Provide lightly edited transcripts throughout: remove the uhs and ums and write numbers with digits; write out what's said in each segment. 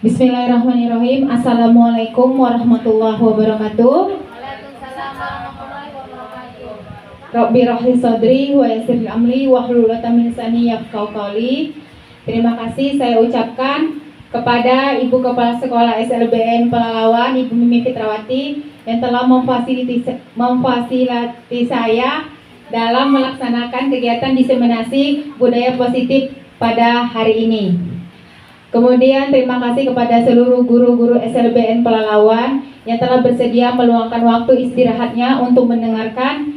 Bismillahirrahmanirrahim. Assalamualaikum warahmatullahi wabarakatuh. Waalaikumsalam warahmatullahi wabarakatuh. Rabbi rahli sadri wa yassir amri wahlul 'uqdatam min lisani yafqahu qawli. Terima kasih saya ucapkan kepada Ibu Kepala Sekolah SLBN Pelalawan, Ibu Mimi Fitrawati, yang telah memfasilitasi saya dalam melaksanakan kegiatan diseminasi budaya positif pada hari ini. Kemudian terima kasih kepada seluruh guru-guru SLBN Pelalawan yang telah bersedia meluangkan waktu istirahatnya untuk mendengarkan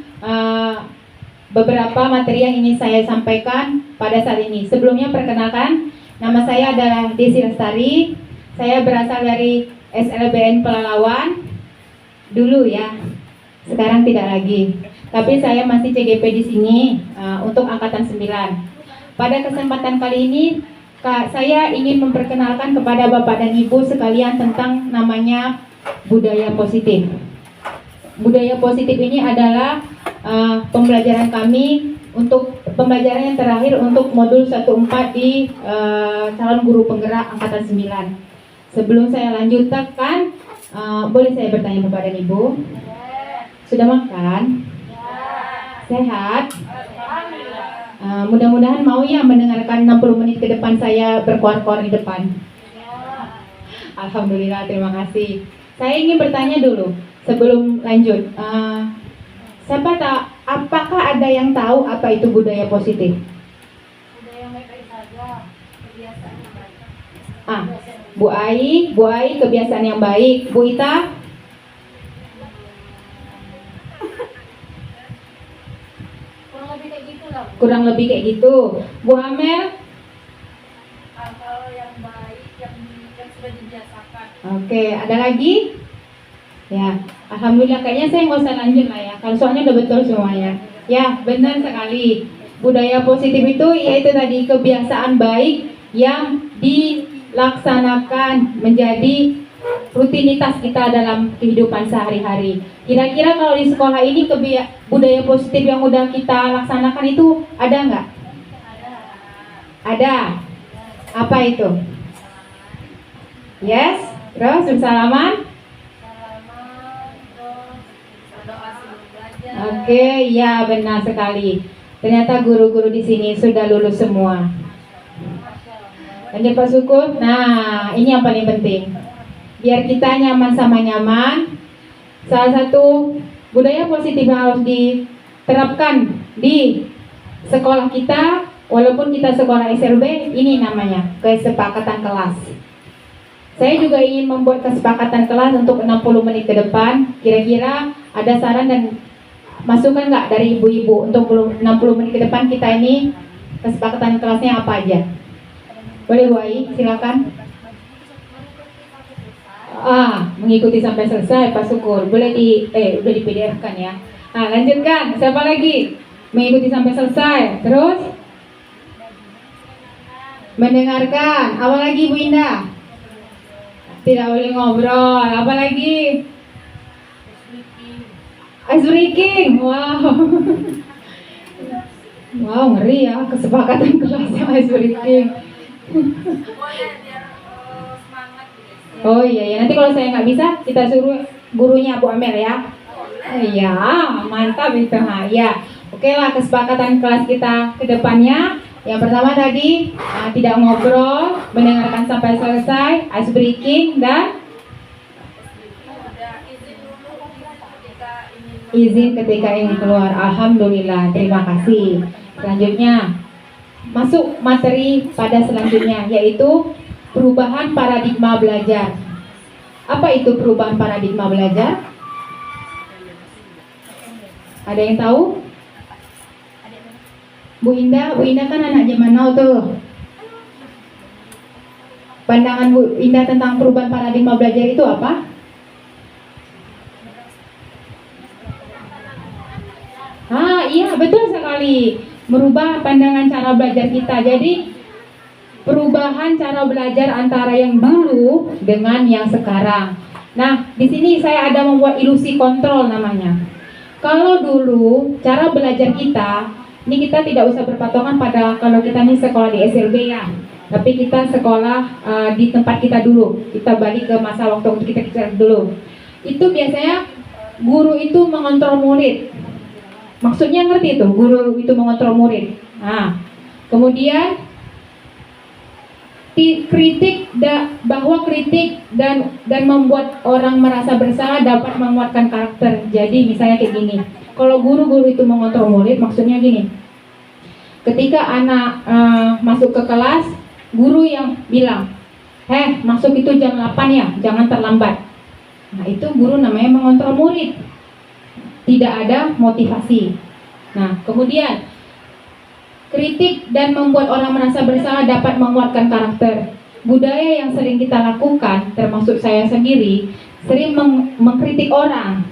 beberapa materi yang ingin saya sampaikan pada saat ini. Sebelumnya perkenalkan, nama saya adalah Desi Lestari. Saya berasal dari SLBN Pelalawan dulu ya. Sekarang tidak lagi. Tapi saya masih CGP di sini untuk angkatan 9. Pada kesempatan kali ini saya ingin memperkenalkan kepada Bapak dan Ibu sekalian tentang namanya budaya positif. Budaya positif ini adalah pembelajaran kami untuk pembelajaran yang terakhir untuk modul 1.4 di calon guru penggerak angkatan 9. Sebelum saya lanjutkan, boleh saya bertanya Bapak dan Ibu? Sudah makan? Sehat? Mudah-mudahan mau ya mendengarkan 60 menit ke depan saya berkuar-kuar di depan. Alhamdulillah, terima kasih. Saya ingin bertanya dulu sebelum lanjut. Apakah ada yang tahu apa itu budaya positif? Budaya yang baik-baik saja, kebiasaan yang baik. Bu Ai, kebiasaan yang baik. Bu Ita? Kurang lebih kayak gitu. Bu Amel? Hal-hal yang baik yang sudah dibiasakan. Oke, ada lagi? Ya, alhamdulillah kayaknya saya nggak usah lanjut lah ya. Kalau soalnya udah betul semuanya. Ya, benar sekali. Budaya positif itu yaitu tadi kebiasaan baik yang dilaksanakan menjadi rutinitas kita dalam kehidupan sehari-hari. Kira-kira kalau di sekolah ini budaya positif yang udah kita laksanakan itu ada nggak? Ada. Apa itu? Yes. Terus bersalaman. Berdoa sebelum belajar. Oke, ya benar sekali. Ternyata guru-guru di sini sudah lulus semua. Lanjut Pak Syukur. Nah, ini yang paling penting. Biar kita nyaman sama nyaman, salah satu budaya positif yang harus diterapkan di sekolah kita, walaupun kita sekolah SLB, ini namanya kesepakatan kelas. Saya juga ingin membuat kesepakatan kelas untuk 60 menit ke depan. Kira-kira ada saran dan masukan nggak dari ibu-ibu untuk 60 menit ke depan kita ini kesepakatan kelasnya apa aja? Boleh Bu Ai, silakan. Mengikuti sampai selesai Pak Syukur. Boleh udah di PDF kan ya. Lanjutkan. Siapa lagi? Mengikuti sampai selesai. Terus mendengarkan. Apa lagi Bu Indah? Tidak boleh ngobrol. Apa lagi? Ice breaking. Wow. Wow, ngeri ya kesepakatan kelasnya ice breaking. Oh iya ya, nanti kalau saya nggak bisa, kita suruh gurunya Bu Amel ya. Iya, mantap itu. Ya, oke lah kesepakatan kelas kita ke depannya. Yang pertama tadi tidak ngobrol, mendengarkan sampai selesai, ice breaking dan izin ketika ingin keluar. Alhamdulillah, terima kasih. Selanjutnya masuk materi pada selanjutnya, yaitu perubahan paradigma belajar. Apa itu perubahan paradigma belajar? Ada yang tahu? Bu Indah kan anak zaman now tuh. Pandangan Bu Indah tentang perubahan paradigma belajar itu apa? Iya betul sekali. Merubah pandangan cara belajar kita. Jadi perubahan cara belajar antara yang dulu dengan yang sekarang. Nah, di sini saya ada membuat ilusi kontrol namanya. Kalau dulu cara belajar kita, ini kita tidak usah berpatokan pada kalau kita nih sekolah di SLB ya. Tapi kita sekolah di tempat kita dulu. Kita balik ke masa waktu kita dulu. Itu biasanya guru itu mengontrol murid. Maksudnya ngerti itu, guru itu mengontrol murid. Nah, kemudian bahwa kritik dan membuat orang merasa bersalah dapat menguatkan karakter. Jadi misalnya kayak gini, kalau guru-guru itu mengontrol murid, maksudnya gini, ketika anak masuk ke kelas, guru yang bilang, masuk itu jam 8 ya, jangan terlambat. Nah itu guru namanya mengontrol murid, tidak ada motivasi. Nah kemudian kritik dan membuat orang merasa bersalah dapat menguatkan karakter. Budaya yang sering kita lakukan, termasuk saya sendiri, sering mengkritik orang.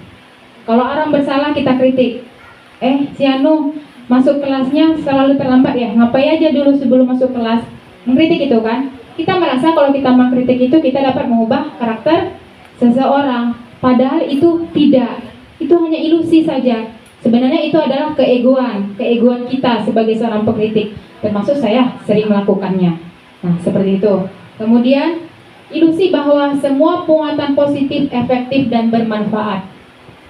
Kalau orang bersalah kita kritik. Si Anu masuk kelasnya selalu terlambat ya, ngapain aja dulu sebelum masuk kelas. Mengkritik itu kan. Kita merasa kalau kita mengkritik itu kita dapat mengubah karakter seseorang. Padahal itu tidak. Itu hanya ilusi saja. Sebenarnya itu adalah keegoan kita sebagai seorang pengkritik, termasuk saya sering melakukannya. Nah, seperti itu. Kemudian, ilusi bahwa semua penguatan positif, efektif, dan bermanfaat.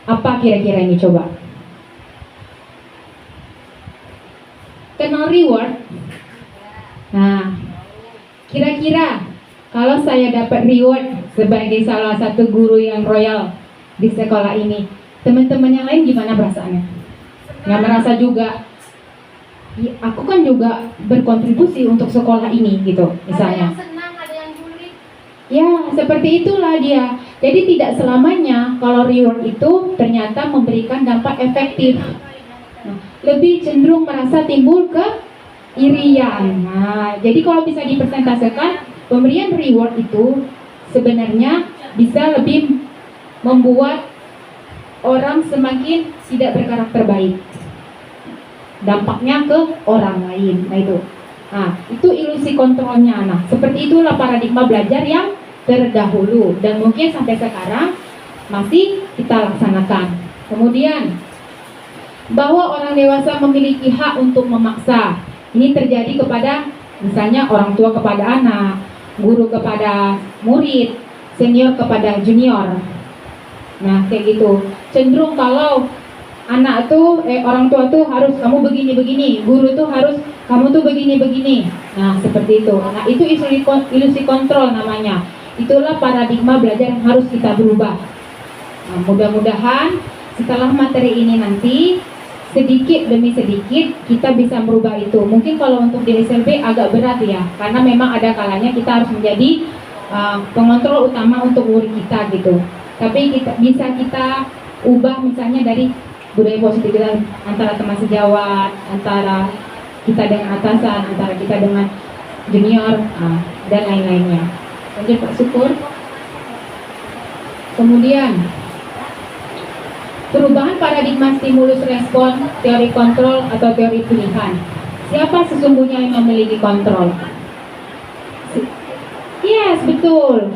Apa kira-kira ini coba? Kenal reward? Nah, kira-kira kalau saya dapat reward sebagai salah satu guru yang royal di sekolah ini, teman-teman yang lain gimana perasaannya? Nggak merasa juga, aku kan juga berkontribusi untuk sekolah ini gitu, misalnya. Ada yang senang, ada yang sulit. Ya, seperti itulah dia. Jadi tidak selamanya kalau reward itu ternyata memberikan dampak efektif. Nah, lebih cenderung merasa timbul keirian. Nah, jadi kalau bisa dipresentasekan, pemberian reward itu sebenarnya bisa lebih membuat orang semakin tidak berkarakter baik. Dampaknya ke orang lain. Nah, itu ilusi kontrolnya. Nah, seperti itulah paradigma belajar yang terdahulu dan mungkin sampai sekarang masih kita laksanakan. Kemudian, bahwa orang dewasa memiliki hak untuk memaksa. Ini terjadi kepada misalnya orang tua kepada anak, guru kepada murid, senior kepada junior. Nah, kayak gitu. Cenderung kalau anak tuh, orang tua tuh harus kamu begini-begini, guru tuh harus kamu tuh begini-begini. Nah, seperti itu. Nah, itu ilusi kontrol namanya. Itulah paradigma belajar yang harus kita berubah. Nah, mudah-mudahan setelah materi ini nanti sedikit demi sedikit kita bisa merubah itu. Mungkin kalau untuk di SLB agak berat ya, karena memang ada kalanya kita harus menjadi pengontrol utama untuk murid kita gitu. Tapi bisa kita ubah misalnya dari budaya positif kita antara teman sejawat, antara kita dengan atasan, antara kita dengan junior, dan lain-lainnya. Lanjut Pak Syukur. Kemudian perubahan paradigma stimulus respon, teori kontrol atau teori pilihan. Siapa sesungguhnya yang memiliki kontrol? Yes, betul.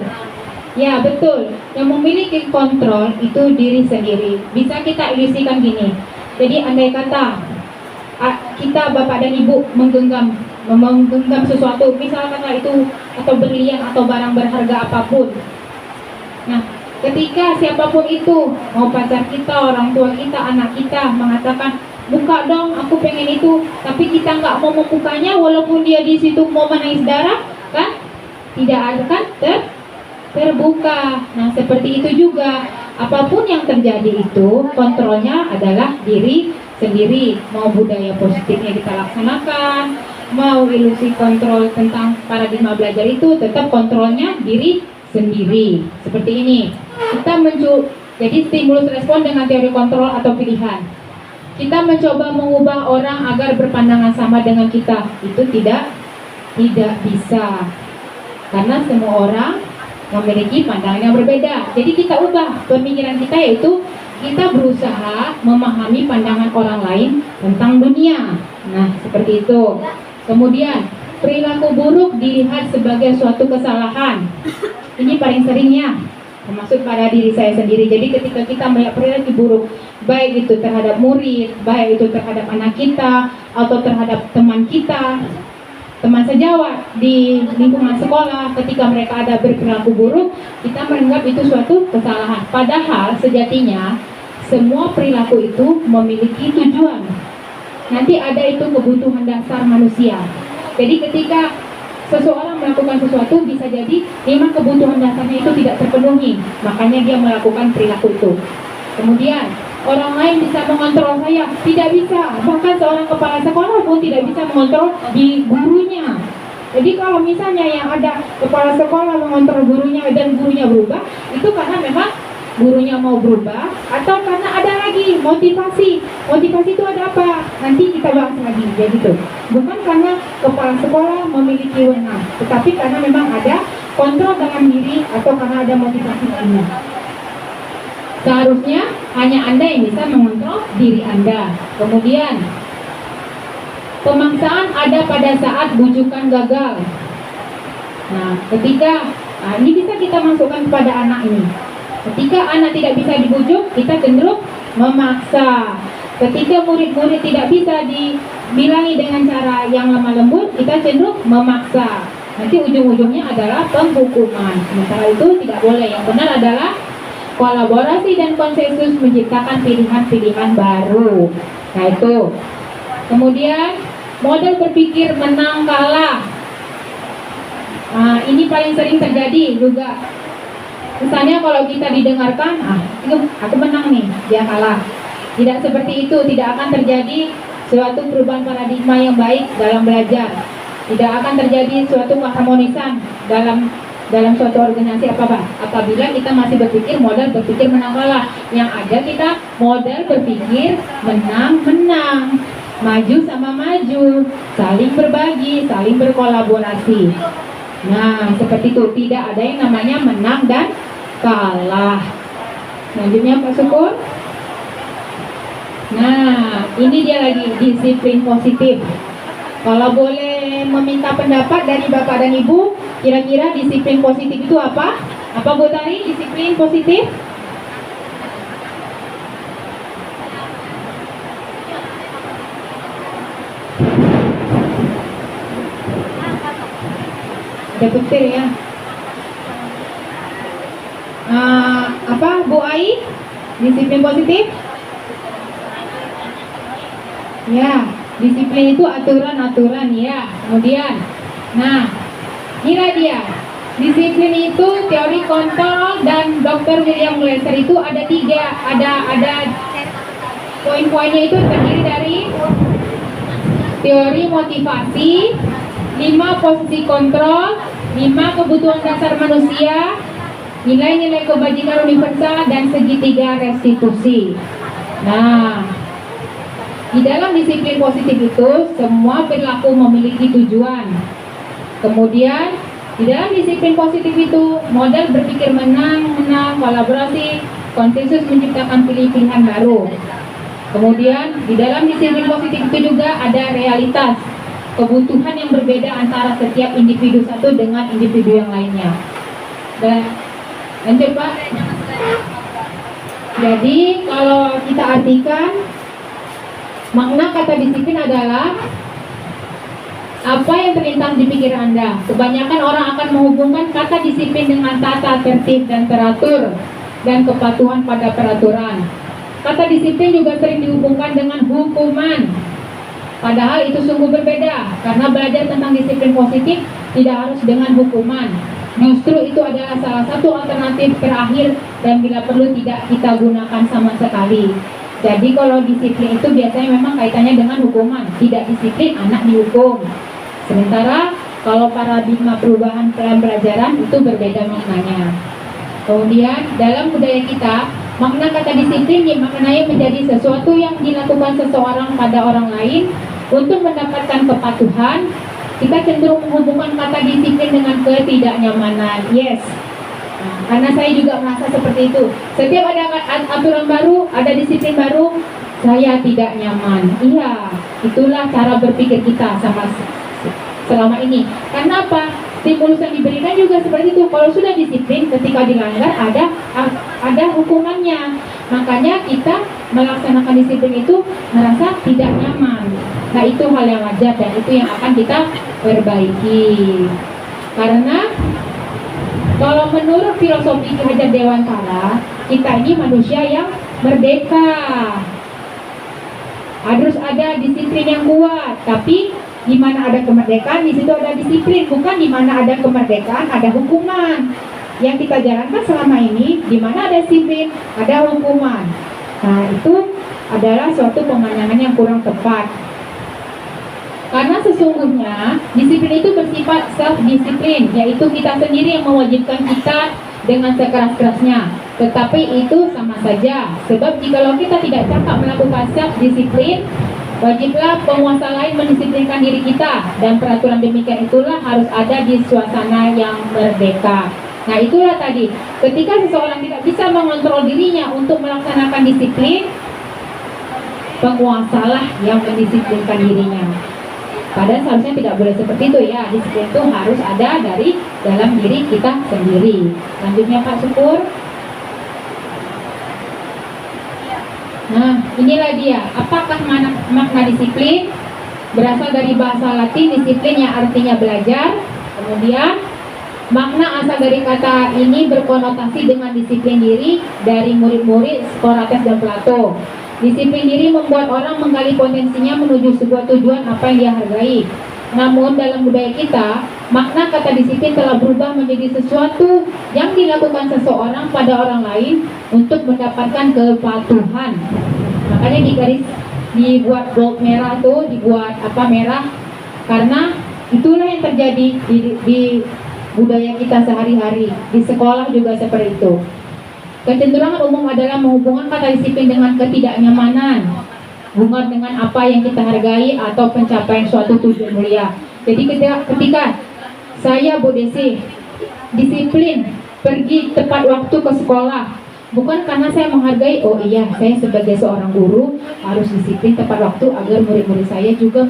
Ya, betul. Yang memiliki kontrol itu diri sendiri. Bisa kita ilusikan gini. Jadi andai kata kita bapak dan ibu menggenggam sesuatu, misalkan itu atau berlian atau barang berharga apapun. Nah, ketika siapapun itu, mau pacar kita, orang tua kita, anak kita mengatakan, buka dong, aku pengen itu, tapi kita nggak mau membukanya, walaupun dia di situ mau menangis darah, kan? Tidak akan terbuka. Nah, seperti itu juga. Apapun yang terjadi itu, kontrolnya adalah diri sendiri. Mau budaya positifnya kita laksanakan, mau ilusi kontrol tentang paradigma belajar itu, tetap kontrolnya diri sendiri. Seperti ini. Kita jadi stimulus respon dengan teori kontrol atau pilihan. Kita mencoba mengubah orang agar berpandangan sama dengan kita. Itu tidak bisa. Karena semua orang memiliki pandangan yang berbeda. Jadi kita ubah pemikiran kita, yaitu kita berusaha memahami pandangan orang lain tentang dunia. Nah, seperti itu. Kemudian, perilaku buruk dilihat sebagai suatu kesalahan. Ini paling seringnya, termasuk pada diri saya sendiri. Jadi ketika kita melihat perilaku buruk, baik itu terhadap murid, baik itu terhadap anak kita, atau terhadap teman kita, teman sejawat di lingkungan sekolah, ketika mereka ada berperilaku buruk, kita menganggap itu suatu kesalahan. Padahal sejatinya semua perilaku itu memiliki tujuan. Nanti ada itu kebutuhan dasar manusia. Jadi ketika seseorang melakukan sesuatu, bisa jadi memang kebutuhan dasarnya itu tidak terpenuhi, makanya dia melakukan perilaku itu. Kemudian orang lain bisa mengontrol saya, tidak bisa. Bahkan seorang kepala sekolah pun tidak bisa mengontrol di gurunya. Jadi kalau misalnya yang ada kepala sekolah mengontrol gurunya dan gurunya berubah, itu karena memang gurunya mau berubah, atau karena ada lagi motivasi. Motivasi itu ada apa? Nanti kita bahas lagi, ya gitu. Bukan karena kepala sekolah memiliki wewenang, tetapi karena memang ada kontrol dalam diri atau karena ada motivasi lainnya. Seharusnya hanya Anda yang bisa mengontrol diri Anda. Kemudian pemaksaan ada pada saat bujukan gagal. Nah, ini bisa kita masukkan kepada anak ini. Ketika anak tidak bisa dibujuk, kita cenderung memaksa. Ketika murid-murid tidak bisa dibilangi dengan cara yang lemah lembut, kita cenderung memaksa. Nanti ujung-ujungnya adalah penghukuman. Sementara itu tidak boleh. Yang benar adalah kolaborasi dan konsensus menciptakan pilihan-pilihan baru. Nah itu. Kemudian model berpikir menang kalah. Nah, ini paling sering terjadi juga. Misalnya kalau kita didengarkan, aku menang nih, dia kalah. Tidak seperti itu, tidak akan terjadi suatu perubahan paradigma yang baik dalam belajar. Tidak akan terjadi suatu keharmonisan dalam suatu organisasi apabila kita masih berpikir model berpikir menang kalah. Yang ada kita model berpikir menang-menang, maju sama maju, saling berbagi, saling berkolaborasi. Nah, seperti itu, tidak ada yang namanya menang dan kalah. Selanjutnya Pak Syukur. Nah, ini dia lagi disiplin positif. Kalau boleh meminta pendapat dari Bapak dan Ibu, kira-kira disiplin positif itu apa? Apa Bu Tari, disiplin positif? Ada petir ya. Apa Bu Ai? Disiplin positif? Ya, disiplin itu aturan-aturan ya. Kemudian, nah, kira dia. Disiplin itu teori kontrol dan Dr. William Glasser itu ada poin-poinnya itu terdiri dari teori motivasi, 5 posisi kontrol, 5 kebutuhan dasar manusia, nilai-nilai kebajikan universal, dan segitiga restitusi. Nah, di dalam disiplin positif itu semua perilaku memiliki tujuan. Kemudian di dalam disiplin positif itu model berpikir menang-menang, kolaborasi, konsensus menciptakan pilihan baru. Kemudian di dalam disiplin positif itu juga ada realitas, kebutuhan yang berbeda antara setiap individu satu dengan individu yang lainnya. Dan lanjut Pak. Jadi kalau kita artikan, makna kata disiplin adalah apa yang terlintas di pikiran Anda. Kebanyakan orang akan menghubungkan kata disiplin dengan tata tertib dan teratur dan kepatuhan pada peraturan. Kata disiplin juga sering dihubungkan dengan hukuman. Padahal itu sungguh berbeda, karena belajar tentang disiplin positif tidak harus dengan hukuman. Justru itu adalah salah satu alternatif terakhir dan bila perlu tidak kita gunakan sama sekali. Jadi kalau disiplin itu biasanya memang kaitannya dengan hukuman. Tidak disiplin, anak dihukum. Sementara kalau paradigma perubahan pembelajaran itu berbeda maknanya. Kemudian dalam budaya kita, makna kata disiplin dimaknai menjadi sesuatu yang dilakukan seseorang pada orang lain untuk mendapatkan kepatuhan. Kita cenderung menghubungkan kata disiplin dengan ketidaknyamanan. Yes. Karena saya juga merasa seperti itu. Setiap ada aturan baru, ada disiplin baru, saya tidak nyaman. Iya, itulah cara berpikir kita selama ini. Karena apa? Stimulus yang diberikan juga seperti itu. Kalau sudah disiplin, ketika dilanggar ada hukumannya. Makanya kita melaksanakan disiplin itu merasa tidak nyaman. Nah, itu hal yang wajar dan itu yang akan kita perbaiki. Karena kalau menurut filosofi Ki Hajar Dewantara, kita ini manusia yang merdeka. Harus ada disiplin yang kuat, tapi di mana ada kemerdekaan, di situ ada disiplin. Bukan di mana ada kemerdekaan, ada hukuman. Yang kita jalankan selama ini, di mana ada disiplin, ada hukuman. Nah, itu adalah suatu pemandangan yang kurang tepat. Karena sesungguhnya disiplin itu bersifat self-disiplin, yaitu kita sendiri yang mewajibkan kita dengan sekeras-kerasnya. Tetapi itu sama saja, sebab jikalau kita tidak cakap melakukan self-disiplin, wajiblah penguasa lain mendisiplinkan diri kita, dan peraturan demikian itulah harus ada di suasana yang merdeka. Nah, itulah tadi, ketika seseorang tidak bisa mengontrol dirinya untuk melaksanakan disiplin, penguasalah yang mendisiplinkan dirinya. Padahal seharusnya tidak boleh seperti itu ya. Disiplin itu harus ada dari dalam diri kita sendiri. Lanjutnya Pak Syukur. Nah, inilah dia. Apakah makna disiplin? Berasal dari bahasa Latin disiplin yang artinya belajar. Kemudian makna asal dari kata ini berkonotasi dengan disiplin diri dari murid-murid Sokrates dan Plato. Disiplin diri membuat orang menggali potensinya menuju sebuah tujuan apa yang dia hargai. Namun dalam budaya kita, makna kata disiplin telah berubah menjadi sesuatu yang dilakukan seseorang pada orang lain untuk mendapatkan kepatuhan. Makanya dibuat bold merah tuh, dibuat merah, karena itulah yang terjadi di budaya kita sehari-hari. Di sekolah juga seperti itu. Kecenderungan umum adalah menghubungkan kata disiplin dengan ketidaknyamanan, hubungan dengan apa yang kita hargai atau pencapaian suatu tujuan mulia. Jadi ketika saya Bu Desi disiplin pergi tepat waktu ke sekolah, bukan karena saya menghargai, oh iya saya sebagai seorang guru harus disiplin tepat waktu agar murid-murid saya juga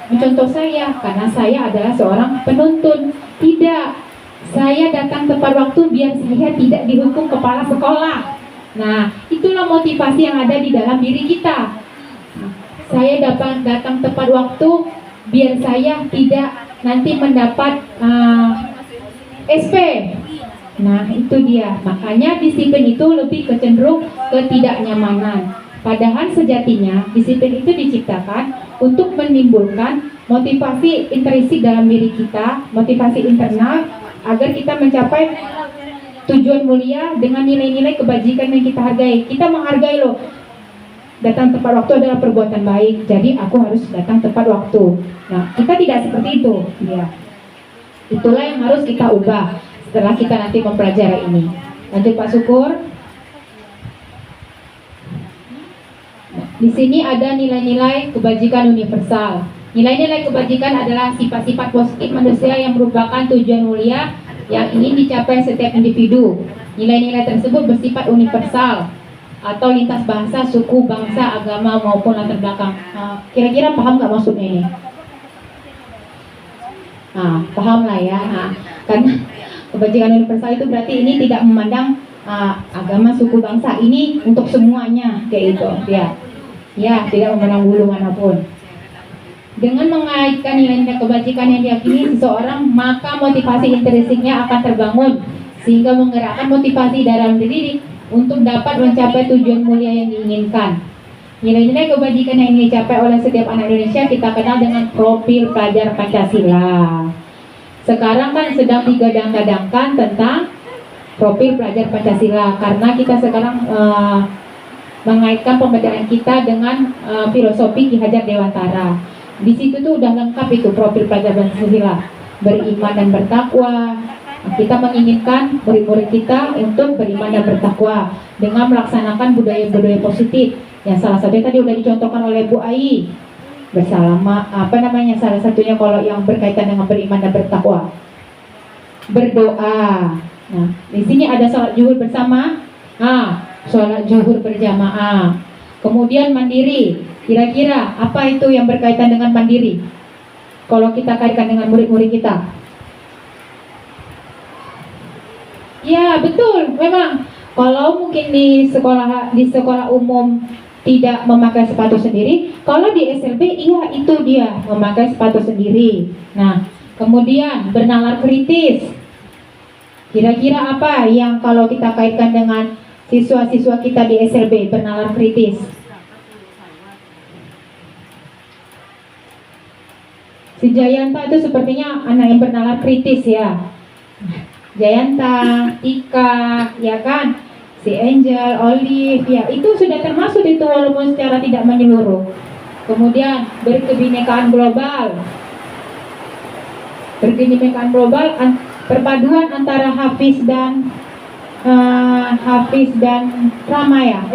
mencontoh saya, karena saya adalah seorang penuntun. Tidak. Saya datang tepat waktu biar saya tidak dihukum kepala sekolah. Nah, itulah motivasi yang ada di dalam diri kita. Saya datang tepat waktu biar saya tidak nanti mendapat SP. Nah, itu dia. Makanya disiplin itu lebih kecenderung ketidaknyamanan. Padahal sejatinya disiplin itu diciptakan untuk menimbulkan motivasi intrinsik dalam diri kita, motivasi internal, agar kita mencapai tujuan mulia dengan nilai-nilai kebajikan yang kita hargai. Kita menghargai loh, datang tepat waktu adalah perbuatan baik, jadi aku harus datang tepat waktu. Nah, kita tidak seperti itu ya. Itulah yang harus kita ubah setelah kita nanti mempelajari ini. Lanjut Pak Syukur. Nah, di sini ada nilai-nilai kebajikan universal. Nilai-nilai kebajikan adalah sifat-sifat positif manusia yang merupakan tujuan mulia yang ingin dicapai setiap individu. Nilai-nilai tersebut bersifat universal atau lintas bahasa, suku, bangsa, agama maupun latar belakang. Kira-kira paham nggak maksudnya ini? Paham lah ya. Karena kebajikan universal itu berarti ini tidak memandang agama, suku, bangsa. Ini untuk semuanya kayak gitu. Ya, tidak memandang bulu manapun. Dengan mengaitkan nilai-nilai kebajikan yang diyakini seseorang, maka motivasi intrinsiknya akan terbangun sehingga menggerakkan motivasi dalam diri untuk dapat mencapai tujuan mulia yang diinginkan. Nilai-nilai kebajikan yang ingin dicapai oleh setiap anak Indonesia kita kenal dengan profil pelajar Pancasila. Sekarang kan sedang digadang-gadangkan tentang profil pelajar Pancasila karena kita sekarang mengaitkan pembelajaran kita dengan filosofi Ki Hajar Dewantara. Di situ tuh udah lengkap itu profil pelajar Pancasila, beriman dan bertakwa. Kita menginginkan murid-murid kita untuk beriman dan bertakwa dengan melaksanakan budaya-budaya positif. Yang salah satunya tadi udah dicontohkan oleh Bu Ai. Salah satunya kalau yang berkaitan dengan beriman dan bertakwa, berdoa. Nah, di sini ada sholat zuhur bersama, sholat zuhur berjamaah. Kemudian mandiri. Kira-kira apa itu yang berkaitan dengan mandiri? Kalau kita kaitkan dengan murid-murid kita. Ya betul, memang. Kalau mungkin di sekolah umum tidak memakai sepatu sendiri. Kalau di SLB, iya itu dia memakai sepatu sendiri. Nah, kemudian bernalar kritis. Kira-kira apa yang kalau kita kaitkan dengan siswa-siswa kita di SLB bernalar kritis? Si Jayanta itu sepertinya anak yang bernalar kritis ya. Jayanta, Ika, ya kan? Si Angel, Olive, ya itu sudah termasuk itu walaupun secara tidak menyeluruh. Kemudian berkebinekaan global. Berkebinekaan global, perpaduan antara Hafiz dan Rama ya.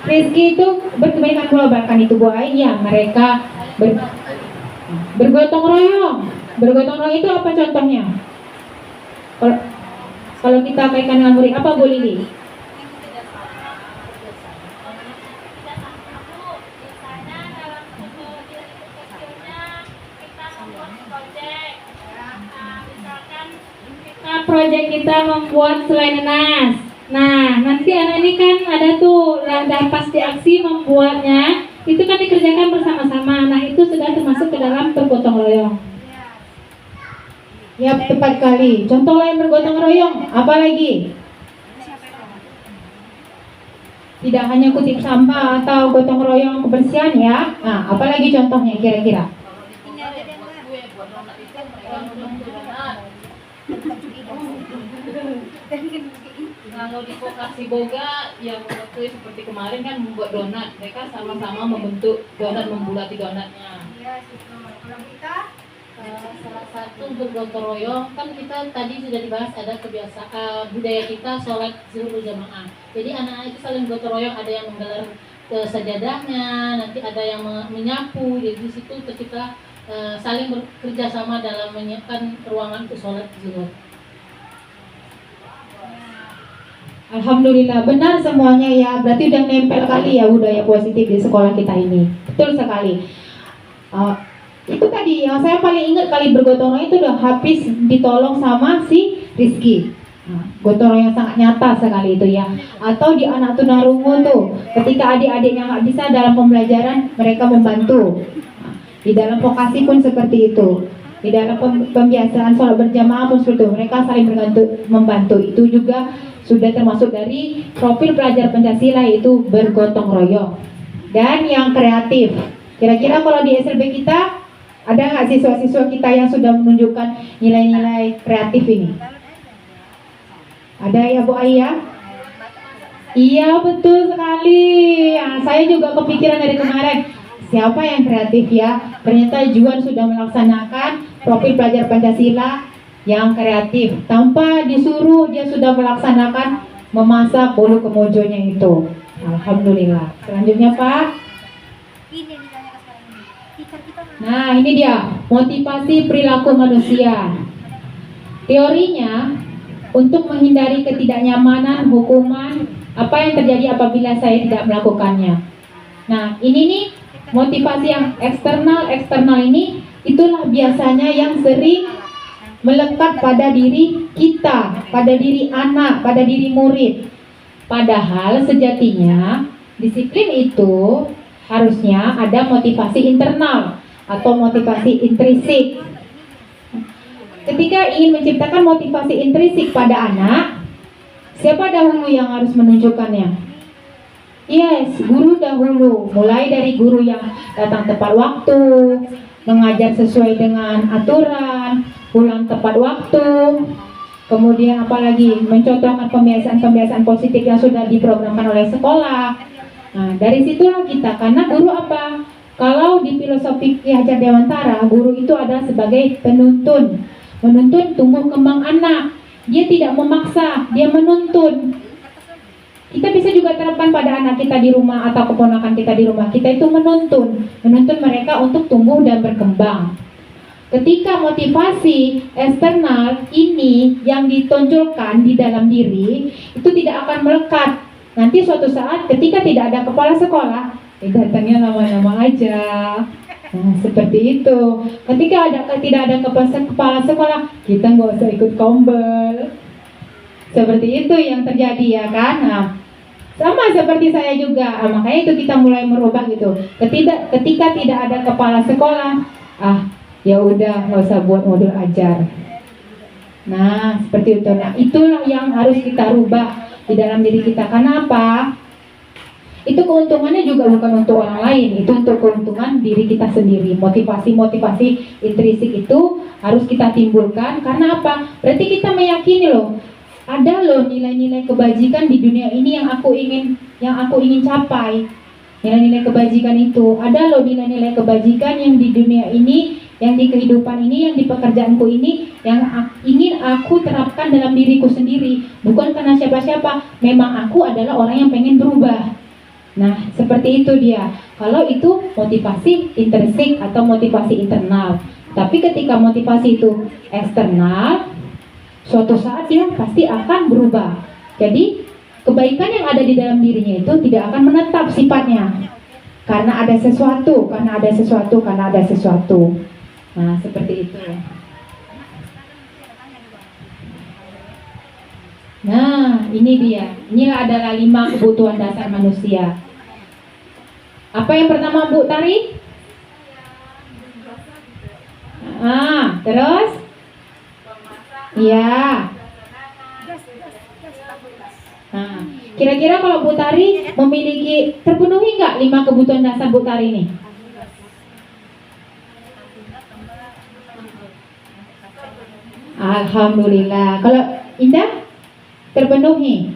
Rizky itu berkebinekaan global kan itu Bu Ai? Ya, mereka bergotong royong. Bergotong royong itu apa contohnya? Kalau kita kaitkan dengan murid apa Bu Lili? Proyek kita membuat selai nanas. Nah, nanti anak ini kan ada tuh pas di aksi membuatnya, itu kan dikerjakan bersama-sama. Nah, itu sudah termasuk ke dalam bergotong royong. Ya, tepat kali. Contoh lain bergotong royong, apa lagi? Tidak hanya kutip sampah atau gotong royong kebersihan ya. Nah, apa lagi contohnya kira-kira? Kalau di vokasi boga yang waktu seperti kemarin kan membuat donat, mereka sama-sama membentuk donat, membulati donatnya. Kalau kita Salah satu bergotong royong kan kita tadi sudah dibahas ada kebiasaan budaya kita sholat zuhur berjamaah. Jadi anak-anak itu saling gotong royong, ada yang menggelar sajadahnya, nanti ada yang menyapu. Jadi di situ kita saling bekerja sama dalam menyiapkan ruangan untuk sholat zuhur. Alhamdulillah benar semuanya ya. Berarti udah nempel kali ya budaya positif di sekolah kita ini. Betul sekali. Itu tadi yang saya paling ingat kali bergotong royong itu udah habis ditolong sama si Rizky. Gotong royong yang sangat nyata sekali itu ya. Atau di anak tunarungu tuh, ketika adik-adiknya nggak bisa dalam pembelajaran, mereka membantu. Di dalam vokasi pun seperti itu. Di dalam pembiasaan sholat berjamaah pun seperti itu. Mereka saling membantu. Itu juga sudah termasuk dari profil pelajar Pancasila, yaitu bergotong royong. Dan yang kreatif. Kira-kira kalau di SLB kita ada nggak siswa-siswa kita yang sudah menunjukkan nilai-nilai kreatif ini? Ada ya Bu Ayah? Iya betul sekali. Saya juga kepikiran dari kemarin. Siapa yang kreatif ya? Ternyata Juan sudah melaksanakan profil pelajar Pancasila yang kreatif. Tanpa disuruh dia sudah melaksanakan memasak bolu kemojonya itu. Alhamdulillah. Selanjutnya Pak. Nah ini dia motivasi perilaku manusia. Teorinya untuk menghindari ketidaknyamanan, hukuman, apa yang terjadi apabila saya tidak melakukannya. Nah ini nih motivasi yang eksternal ini itulah biasanya yang sering melekat pada diri kita, pada diri anak, pada diri murid. Padahal sejatinya disiplin itu harusnya ada motivasi internal atau motivasi intrinsik. Ketika ingin menciptakan motivasi intrinsik pada anak, siapa dahulu yang harus menunjukkannya? Yes, guru dahulu. Mulai dari guru yang datang tepat waktu, mengajar sesuai dengan aturan, pulang tepat waktu, kemudian apalagi mencontohkan pembiasaan-pembiasaan positif yang sudah diprogramkan oleh sekolah. Nah, dari situlah kita, karena guru apa? Kalau di filosofi Ki Hajar Dewantara, guru itu adalah sebagai penuntun, menuntun tumbuh kembang anak. Dia tidak memaksa, dia menuntun. Kita bisa juga terapkan pada anak kita di rumah atau keponakan kita di rumah. Kita itu menuntun mereka untuk tumbuh dan berkembang. Ketika motivasi eksternal ini yang ditonjolkan di dalam diri, itu tidak akan melekat. Nanti suatu saat ketika tidak ada kepala sekolah, datangnya lama-lama aja. Nah, seperti itu. Ketika tidak ada kepala sekolah, kita nggak usah ikut kombel. Seperti itu yang terjadi ya kan. Nah, Sama seperti saya juga. Makanya itu kita mulai merubah gitu. Ketika tidak ada kepala sekolah, ya udah nggak usah buat modul ajar. Nah, seperti itu. Nah, itulah yang harus kita rubah di dalam diri kita. Karena apa? Itu keuntungannya juga bukan untuk orang lain, itu untuk keuntungan diri kita sendiri. Motivasi intrinsik itu harus kita timbulkan. Karena apa? Berarti kita meyakini loh, ada loh nilai-nilai kebajikan di dunia ini yang aku ingin capai. Nilai-nilai kebajikan itu, ada loh nilai-nilai kebajikan yang di dunia ini, yang di kehidupan ini, yang di pekerjaanku ini, yang ingin aku terapkan dalam diriku sendiri. Bukan karena siapa-siapa, memang aku adalah orang yang pengen berubah. Nah, seperti itu dia. Kalau itu motivasi intrinsik atau motivasi internal. Tapi ketika motivasi itu eksternal, suatu saat dia pasti akan berubah. Jadi kebaikan yang ada di dalam dirinya itu tidak akan menetap sifatnya. Karena ada sesuatu. Nah, seperti itu. Nah, ini dia. Inilah adalah 5 kebutuhan dasar manusia. Apa yang pertama Bu Tari? Terus? Iya. Nah, kira-kira kalau Bu Tari memiliki, terpenuhi nggak 5 kebutuhan dasar Bu Tari ini? Alhamdulillah. Kalau Indah? Terpenuhi.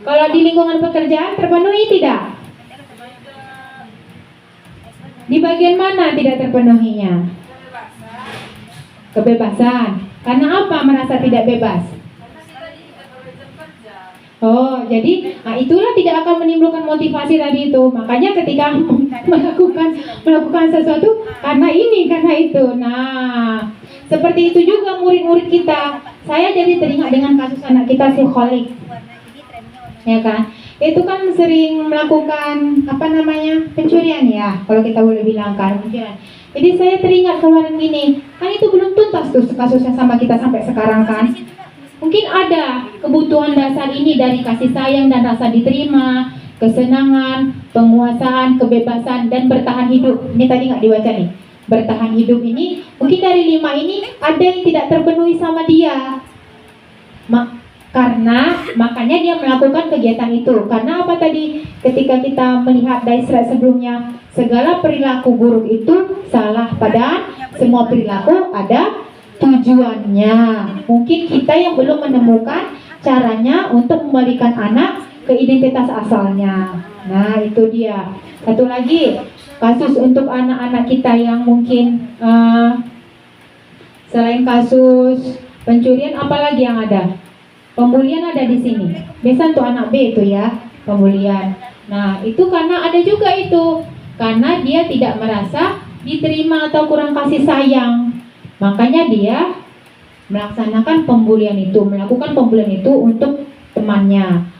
Kalau di lingkungan pekerjaan terpenuhi tidak? Di bagian mana tidak terpenuhinya? Kebebasan. Karena apa merasa tidak bebas? Oh, jadi itulah tidak akan menimbulkan motivasi tadi itu. Makanya ketika melakukan sesuatu karena itu. Nah, seperti itu juga murid-murid kita. Saya jadi teringat dengan kasus anak kita si Kholik, ya kan? Itu kan sering melakukan pencurian ya, kalau kita boleh bilang kan pencurian. Jadi saya teringat kemarin gini, kan itu belum tuntas tuh kasusnya sama kita sampai sekarang kan. Mungkin ada kebutuhan dasar ini dari kasih sayang dan rasa diterima, kesenangan, penguasaan, kebebasan, dan bertahan hidup. Ini tadi nggak dibaca nih. Bertahan hidup ini, mungkin dari 5 ini ada yang tidak terpenuhi sama dia. Makanya dia melakukan kegiatan itu. Karena apa tadi? Ketika kita melihat dari slide sebelumnya, segala perilaku buruk itu salah, padahal semua perilaku ada tujuannya. Mungkin kita yang belum menemukan caranya untuk membalikan anak ke identitas asalnya. Nah, itu dia. Satu lagi, kasus untuk anak-anak kita yang mungkin selain kasus pencurian, apalagi yang ada? Pembulian ada di sini. Biasa untuk anak B itu ya, pembulian. Nah, itu karena ada juga itu. Karena dia tidak merasa diterima atau kurang kasih sayang. Makanya dia melakukan pembulian itu untuk temannya.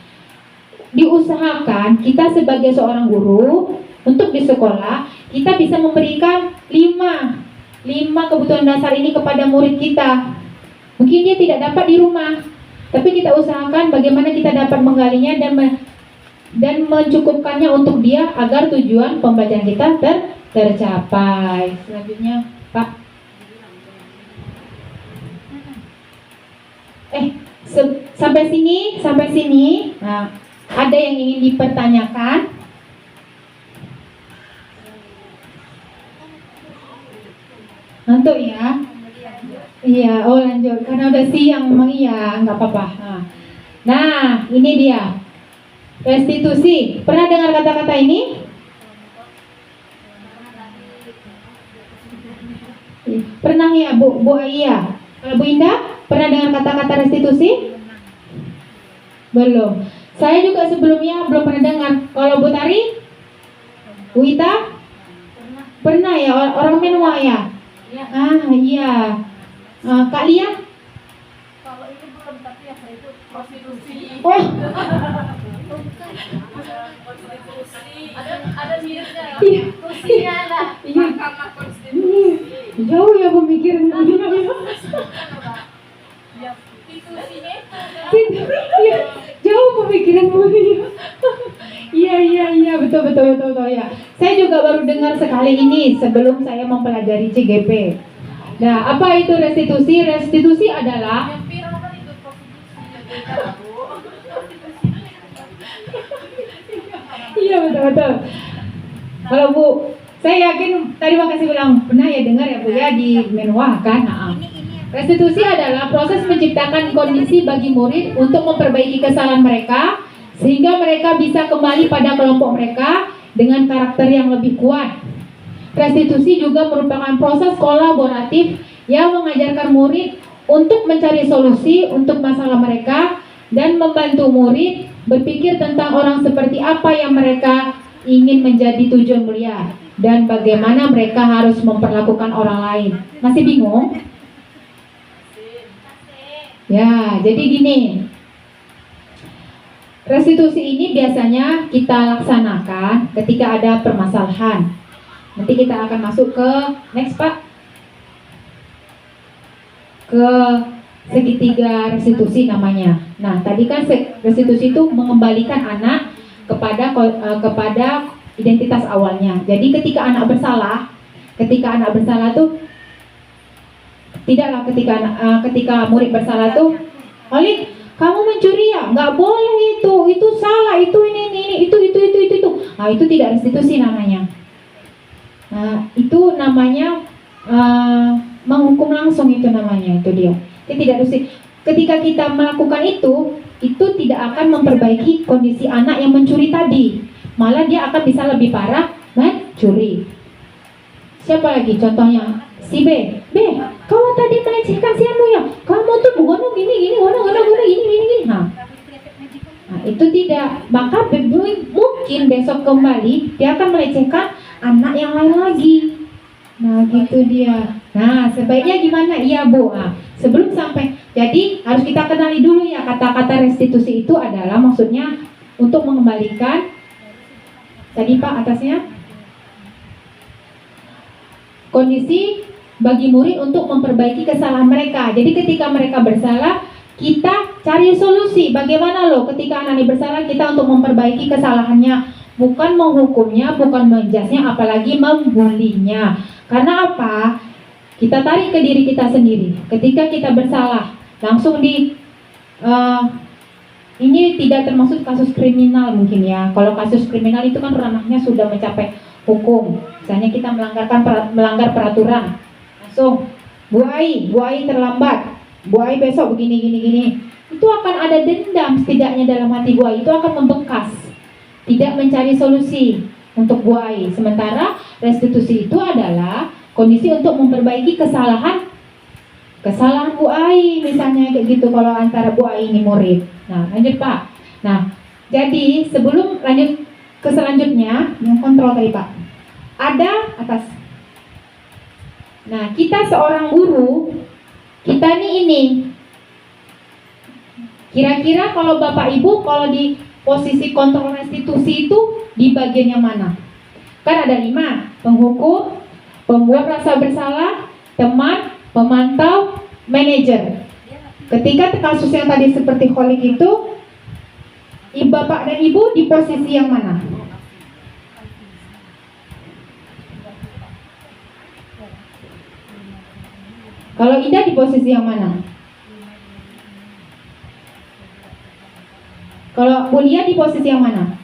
Diusahakan kita sebagai seorang guru untuk di sekolah kita bisa memberikan 5 kebutuhan dasar ini kepada murid kita. Mungkin dia tidak dapat di rumah, tapi kita usahakan bagaimana kita dapat menggalinya dan mencukupkannya untuk dia agar tujuan pembelajaran kita tercapai. Selanjutnya, Pak. Sampai sini. Nah, ada yang ingin dipertanyakan? Ngantuk ya? Iya, lanjut. Karena udah siang memang iya, nggak apa-apa. Nah, ini dia. Restitusi. Pernah dengar kata-kata ini? Pernah ya, Bu Iya? Kalau Bu Indah, pernah dengar kata-kata restitusi? Belum. Saya juga sebelumnya belum pernah dengar. Kalau Bu Tari? Bu Ita? Pernah ya, orang Menua ya? Iya. Kak Lia? Kalau itu belum, tapi yang itu prostitusi. Oh. Ada miripnya ya. Iya. Kursinya ada. Iya. Mahkamah Konstitusi. Jauh ya pemikiran. Ya, institusinya itu. Iya, jauh pemikiran. betul ya. Saya juga baru dengar sekali ini sebelum saya mempelajari CGP. Nah, apa itu restitusi? Restitusi adalah Yang viral kan itu prostitusi. iya betul. Kalau Bu, saya yakin tadi makasih bilang pernah ya dengar ya Bu ya di Menwa kan. Nah, restitusi adalah proses menciptakan kondisi bagi murid untuk memperbaiki kesalahan mereka sehingga mereka bisa kembali pada kelompok mereka dengan karakter yang lebih kuat. Restitusi juga merupakan proses kolaboratif yang mengajarkan murid untuk mencari solusi untuk masalah mereka dan membantu murid berpikir tentang orang seperti apa yang mereka ingin menjadi tujuan mulia dan bagaimana mereka harus memperlakukan orang lain. Masih bingung? Ya, jadi gini. Restitusi ini biasanya kita laksanakan ketika ada permasalahan. Nanti kita akan masuk ke next Pak. Ke segitiga restitusi namanya. Nah, tadi kan restitusi itu mengembalikan anak kepada identitas awalnya. Jadi ketika anak bersalah tuh tidaklah ketika murid bersalah tuh, Oleh kamu mencuri ya, nggak boleh itu salah, itu ini, itu. Nah, itu tidak restitusi namanya. Nah, itu namanya menghukum langsung itu namanya, itu dia. Itu tidak restitusi. Ketika kita melakukan itu tidak akan memperbaiki kondisi anak yang mencuri tadi. Malah dia akan bisa lebih parah mencuri. Siapa lagi contohnya? Si B, kamu tadi melecehkan si Anu ya, kamu tuh bukan gini, gini. Nah, itu tidak, maka mungkin besok kembali dia akan melecehkan anak yang lain lagi. Nah, gitu dia. Nah, sebaiknya gimana? Iya, Bu. Nah, sebelum sampai, jadi harus kita kenali dulu ya, kata-kata restitusi itu adalah maksudnya untuk mengembalikan. Tadi Pak atasnya kondisi bagi murid untuk memperbaiki kesalahan mereka. Jadi ketika mereka bersalah, kita cari solusi. Bagaimana loh ketika anak ini bersalah, kita untuk memperbaiki kesalahannya, bukan menghukumnya, bukan menjudge-nya, apalagi membulinya. Karena apa? Kita tarik ke diri kita sendiri. Ketika kita bersalah, langsung ini tidak termasuk kasus kriminal mungkin ya. Kalau kasus kriminal itu kan ranahnya sudah mencapai hukum. Misalnya kita melanggar peraturan, langsung Bu Ai terlambat, Bu Ai besok begini. Itu akan ada dendam setidaknya dalam hati Bu Ai, itu akan membekas. Tidak mencari solusi untuk Bu Ai. Sementara restitusi itu adalah kondisi untuk memperbaiki kesalahan Bu Ai, misalnya kayak gitu kalau antara Bu Ai ini murid. Nah, lanjut Pak. Nah, jadi sebelum lanjut ke selanjutnya, yang kontrol tadi Pak. Ada atas. Nah, kita seorang guru, kita ini. Kira-kira kalau Bapak Ibu, kalau di posisi kontrol restitusi itu di bagian yang mana? Kan ada 5, penghukum, pembuat rasa bersalah, teman, pemantau, manajer. Ketika kasus yang tadi seperti Kholik itu, Bapak dan Ibu di posisi yang mana? Kalau Ida di posisi yang mana? Kalau Bu Lia di posisi yang mana?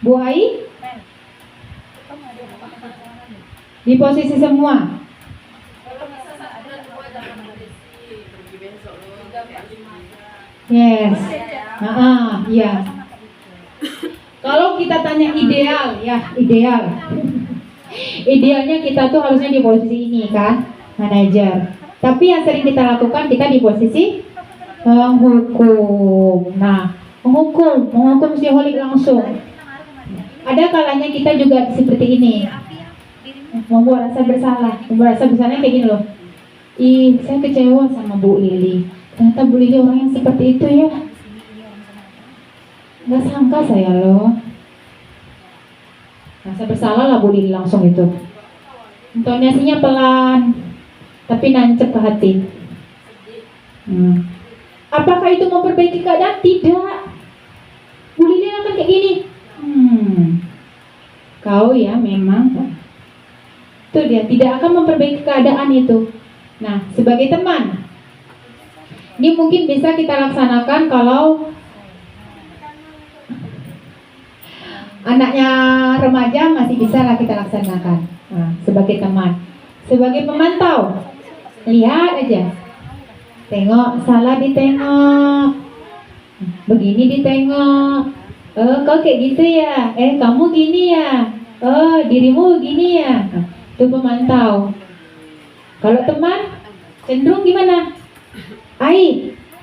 Bu Ai? Di posisi semua. Yes. Iya. Kalau kita tanya ideal, ya ideal. Idealnya kita tuh harusnya di posisi ini kan, manajer. Tapi yang sering kita lakukan, kita di posisi penghukum. Nah, menghukum si Holik langsung. Ada kalanya kita juga seperti ini, membuat rasa bersalah kayak gini loh. Saya kecewa sama Bu Lili. Ternyata Bu Lili orang yang seperti itu ya. Nggak sangka saya loh. Rasa bersalah lah Bu Lili langsung itu. Intonasinya pelan, tapi nancep ke hati. Apakah itu memperbaiki keadaan? Tidak. Bu Lilian akan kayak gini. Kau ya memang. Itu dia, tidak akan memperbaiki keadaan itu. Nah, sebagai teman, ini mungkin bisa kita laksanakan kalau anaknya remaja masih bisa lah kita laksanakan. Nah, sebagai teman, sebagai pemantau, lihat aja, tengok, salah ditengok, begini ditengok, kau kayak gitu ya, kamu gini ya, dirimu gini ya. Nah, itu pemantau. Kalau teman cenderung gimana?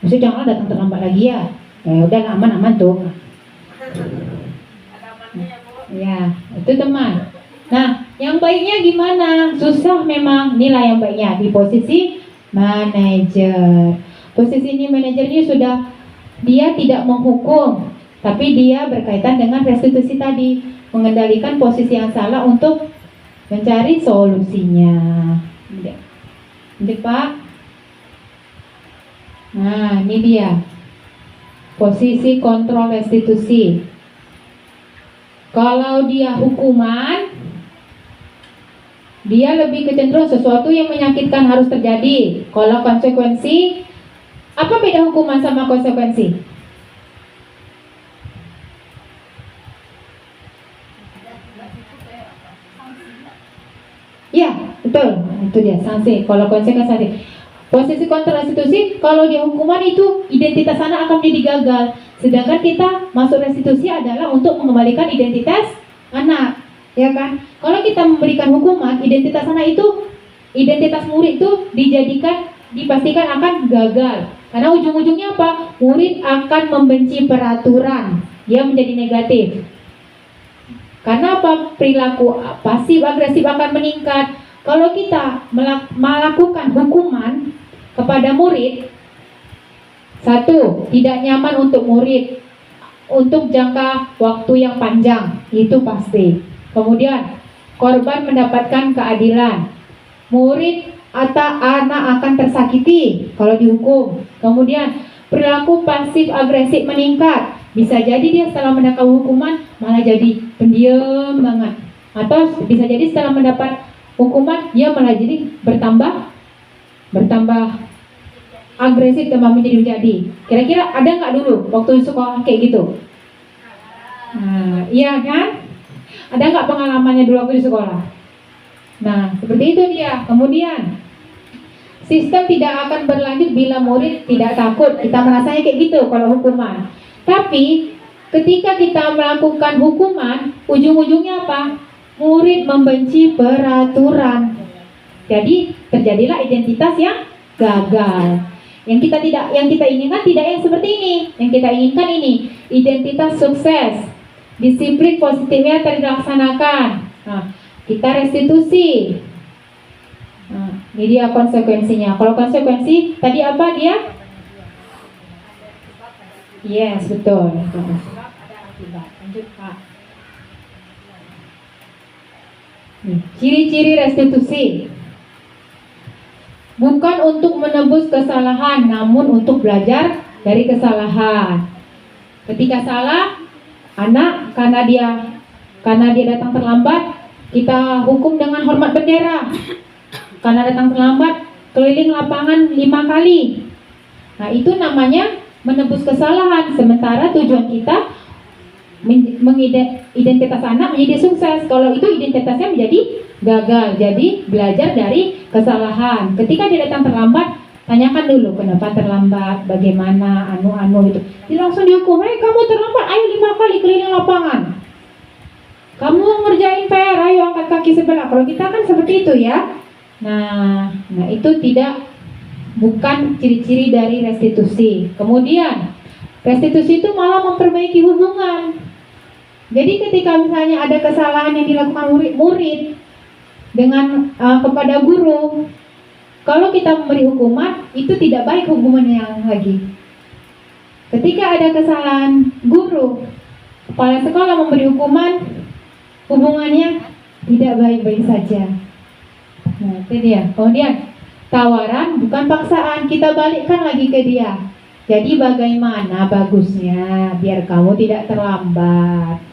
Mesti jangan datang terlambat lagi ya. Udah aman-aman tuh. Ya, itu teman. Nah, yang baiknya gimana? Susah memang. Inilah yang baiknya di posisi manajer. Posisi ini manajernya sudah, dia tidak menghukum, tapi dia berkaitan dengan restitusi tadi, mengendalikan posisi yang salah untuk mencari solusinya. Ini Pak. Nah, ini dia posisi kontrol restitusi. Kalau dia hukuman, dia lebih kecenderung sesuatu yang menyakitkan harus terjadi. Kalau konsekuensi, apa beda hukuman sama konsekuensi? Ya, betul. Itu dia, sanksi. Kalau konsekuensi sanksi. Posisi kontrol restitusi, kalau dia hukuman itu identitas anak akan menjadi gagal. Sedangkan kita masuk restitusi adalah untuk mengembalikan identitas anak, ya kan? Kalau kita memberikan hukuman, identitas anak itu, identitas murid itu dipastikan akan gagal. Karena ujung-ujungnya apa? Murid akan membenci peraturan, dia menjadi negatif. Karena apa? Perilaku pasif agresif akan meningkat. Kalau kita melakukan hukuman kepada murid, satu, tidak nyaman untuk murid untuk jangka waktu yang panjang, itu pasti. Kemudian korban mendapatkan keadilan, murid atau anak akan tersakiti kalau dihukum. Kemudian perilaku pasif agresif meningkat, bisa jadi dia setelah mendapat hukuman malah jadi pendiam banget, atau bisa jadi setelah mendapat hukuman dia malah jadi bertambah agresif, tambah menjadi. Kira-kira ada nggak dulu waktu sekolah kayak gitu? Nah, iya kan? Ada nggak pengalamannya dulu waktu di sekolah? Nah, seperti itu dia. Kemudian sistem tidak akan berlanjut bila murid tidak takut. Kita merasanya kayak gitu kalau hukuman. Tapi ketika kita melakukan hukuman, ujung-ujungnya apa? Murid membenci peraturan. Jadi terjadilah identitas yang gagal. Yang kita inginkan tidak yang seperti ini. Yang kita inginkan ini identitas sukses, disiplin positifnya terlaksanakan. Nah, kita restitusi. Nah, ini dia konsekuensinya. Kalau konsekuensi tadi apa dia? Yes, betul. Ada akibat. Lanjut Pak. Ciri-ciri restitusi. Bukan untuk menebus kesalahan, namun untuk belajar dari kesalahan. Ketika salah, anak karena dia datang terlambat, kita hukum dengan hormat bendera. Karena datang terlambat, keliling lapangan 5 kali. Nah, itu namanya menebus kesalahan. Sementara tujuan kita identitas anak menjadi sukses. Kalau itu identitasnya menjadi gagal. Jadi belajar dari kesalahan. Ketika dia datang terlambat, tanyakan dulu kenapa terlambat, bagaimana, itu. Jadi langsung dihukum, kamu terlambat, ayo 5 kali keliling lapangan. Kamu ngerjain PR, ayo angkat kaki sebelah. Kalau kita kan seperti itu ya. Nah itu bukan ciri-ciri dari restitusi. Kemudian restitusi itu malah memperbaiki hubungan. Jadi ketika misalnya ada kesalahan yang dilakukan murid dengan kepada guru, kalau kita memberi hukuman, itu tidak baik hubungannya lagi. Ketika ada kesalahan guru, kepala sekolah memberi hukuman, hubungannya tidak baik-baik saja. Nah, itu dia. Kemudian tawaran bukan paksaan, kita balikkan lagi ke dia. Jadi bagaimana bagusnya biar kamu tidak terlambat.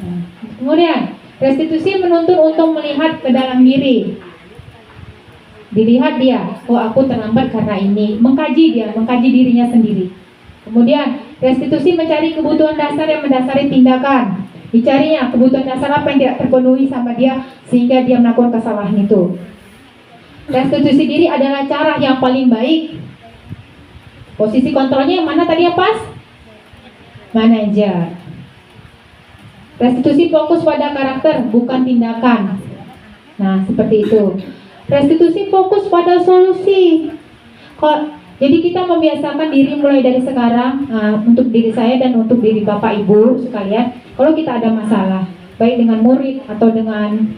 Nah, kemudian restitusi menuntut untuk melihat ke dalam diri. Dilihat dia, oh aku terlambat karena ini. Mengkaji dia, mengkaji dirinya sendiri. Kemudian restitusi mencari kebutuhan dasar yang mendasari tindakan. Dicarinya kebutuhan dasar apa yang tidak terpenuhi sama dia sehingga dia melakukan kesalahan itu. Restitusi diri adalah cara yang paling baik. Posisi kontrolnya yang mana tadi ya pas? Manajer. Restitusi fokus pada karakter bukan tindakan. Nah seperti itu. Restitusi fokus pada solusi. Jadi kita membiasakan diri mulai dari sekarang, untuk diri saya dan untuk diri Bapak Ibu sekalian. Kalau kita ada masalah, baik dengan murid atau dengan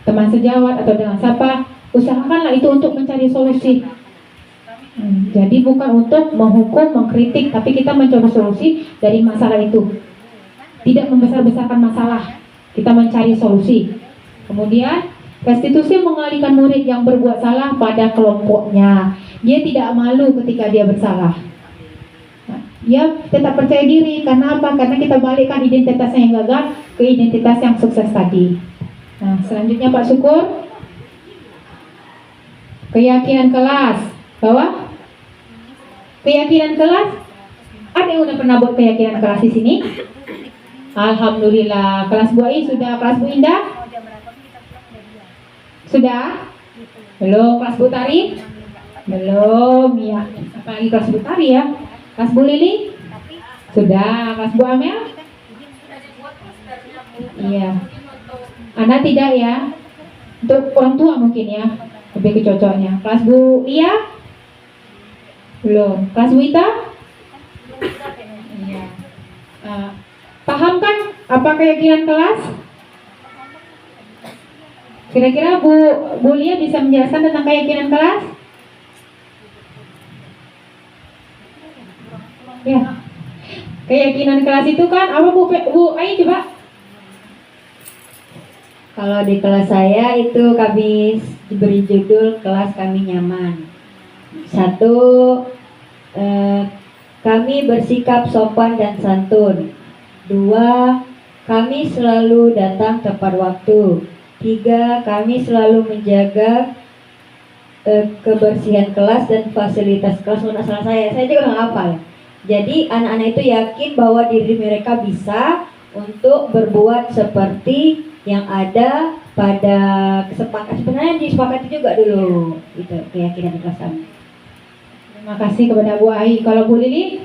teman sejawat atau dengan siapa, usahakanlah itu untuk mencari solusi. Jadi bukan untuk menghukum, mengkritik, tapi kita mencoba solusi dari masalah itu. Tidak membesar-besarkan masalah, kita mencari solusi. Kemudian restitusi mengalihkan murid yang berbuat salah pada kelompoknya. Dia tidak malu ketika dia bersalah. Nah, dia tetap percaya diri. Karena apa? Karena kita balikkan identitasnya yang gagal ke identitas yang sukses tadi. Nah, selanjutnya Pak Syukur. Keyakinan kelas. Bawah. Keyakinan kelas. Ada yang udah pernah buat keyakinan kelas di sini? Alhamdulillah. Kelas Bu Ai sudah, kelas Bu Indah? Sudah? Belum. Kelas Bu Tari? Belum, ya. Apalagi kelas Bu Tari ya. Kelas Bu Lili? Sudah. Kelas Bu Amel? Iya. Anda tidak ya? Untuk orang tua mungkin ya, lebih kecocoknya. Kelas Bu Lia? Belum. Kelas Bu Ita? Iya. Paham kan apa keyakinan kelas? Kira-kira Bu Lia bisa menjelaskan tentang keyakinan kelas? Ya. Keyakinan kelas itu kan apa Bu Ai coba? Kalau di kelas saya itu kami diberi judul kelas kami nyaman. 1, kami bersikap sopan dan santun. 2, kami selalu datang tepat waktu. 3, kami selalu menjaga kebersihan kelas dan fasilitas kelas. Menurut saya juga nggak hafal. Jadi anak-anak itu yakin bahwa diri mereka bisa untuk berbuat seperti yang ada pada kesepakatan. Sebenarnya disepakati juga dulu itu keyakinan di kelas kami. Terima kasih kepada Bu Ai. Kalau Bu Lili?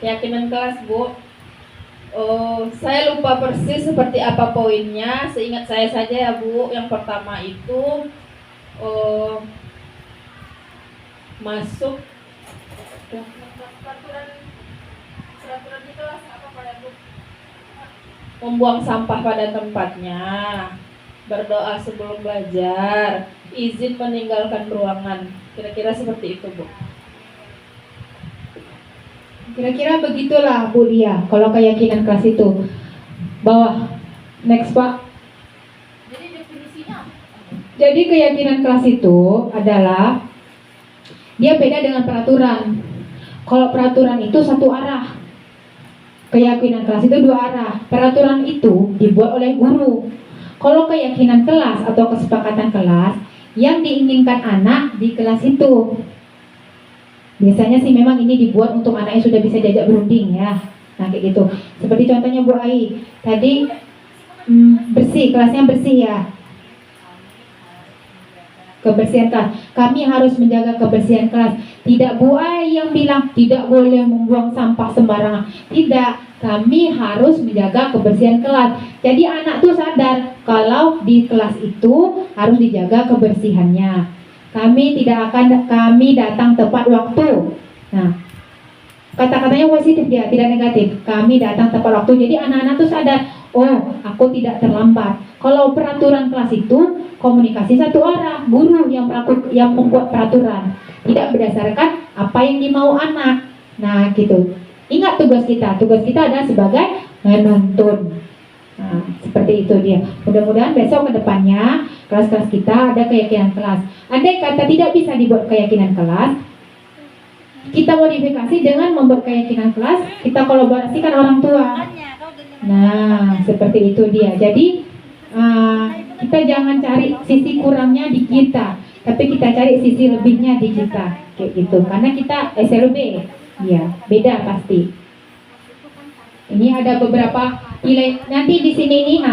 Keyakinan kelas Bu, saya lupa persis seperti apa poinnya. Seingat saya saja ya Bu, yang pertama itu masuk peraturan di kelas apa pada Bu? Membuang sampah pada tempatnya, berdoa sebelum belajar, izin meninggalkan ruangan. Kira-kira seperti itu Bu. Kira-kira begitulah Bu Lia. Kalau keyakinan kelas itu. Bawah. Next Pak. Jadi definisinya apa? Jadi keyakinan kelas itu adalah dia beda dengan peraturan. Kalau peraturan itu satu arah, keyakinan kelas itu dua arah. Peraturan itu dibuat oleh guru. Kalau keyakinan kelas atau kesepakatan kelas, yang diinginkan anak di kelas itu. Biasanya sih memang ini dibuat untuk anak yang sudah bisa diajak berunding ya. Nah kayak gitu. Seperti contohnya Bu Ai tadi, bersih, kelasnya bersih ya. Kebersihan kelas. Kami harus menjaga kebersihan kelas. Tidak Bu Ai yang bilang tidak boleh membuang sampah sembarangan. Tidak, kami harus menjaga kebersihan kelas. Jadi anak tuh sadar kalau di kelas itu harus dijaga kebersihannya. Kami datang tepat waktu. Nah, kata-katanya positif dia, tidak negatif. Kami datang tepat waktu. Jadi anak-anak tuh sadar, oh, aku tidak terlambat. Kalau peraturan kelas itu komunikasi satu arah, guru yang membuat peraturan, tidak berdasarkan apa yang dimau anak. Nah, gitu. Ingat tugas kita adalah sebagai menuntun. Nah, Nah, seperti itu dia. Mudah-mudahan besok ke depannya kelas-kelas kita ada keyakinan kelas. Andai kata tidak bisa dibuat keyakinan kelas, kita modifikasi dengan membuat keyakinan kelas, kita kolaborasikan orang tua. Nah, seperti itu dia. Jadi kita jangan cari sisi kurangnya di kita, tapi kita cari sisi lebihnya di kita, kayak gitu. Karena kita SLB, ya beda pasti. Ini ada beberapa nilai. Nanti di sini nih,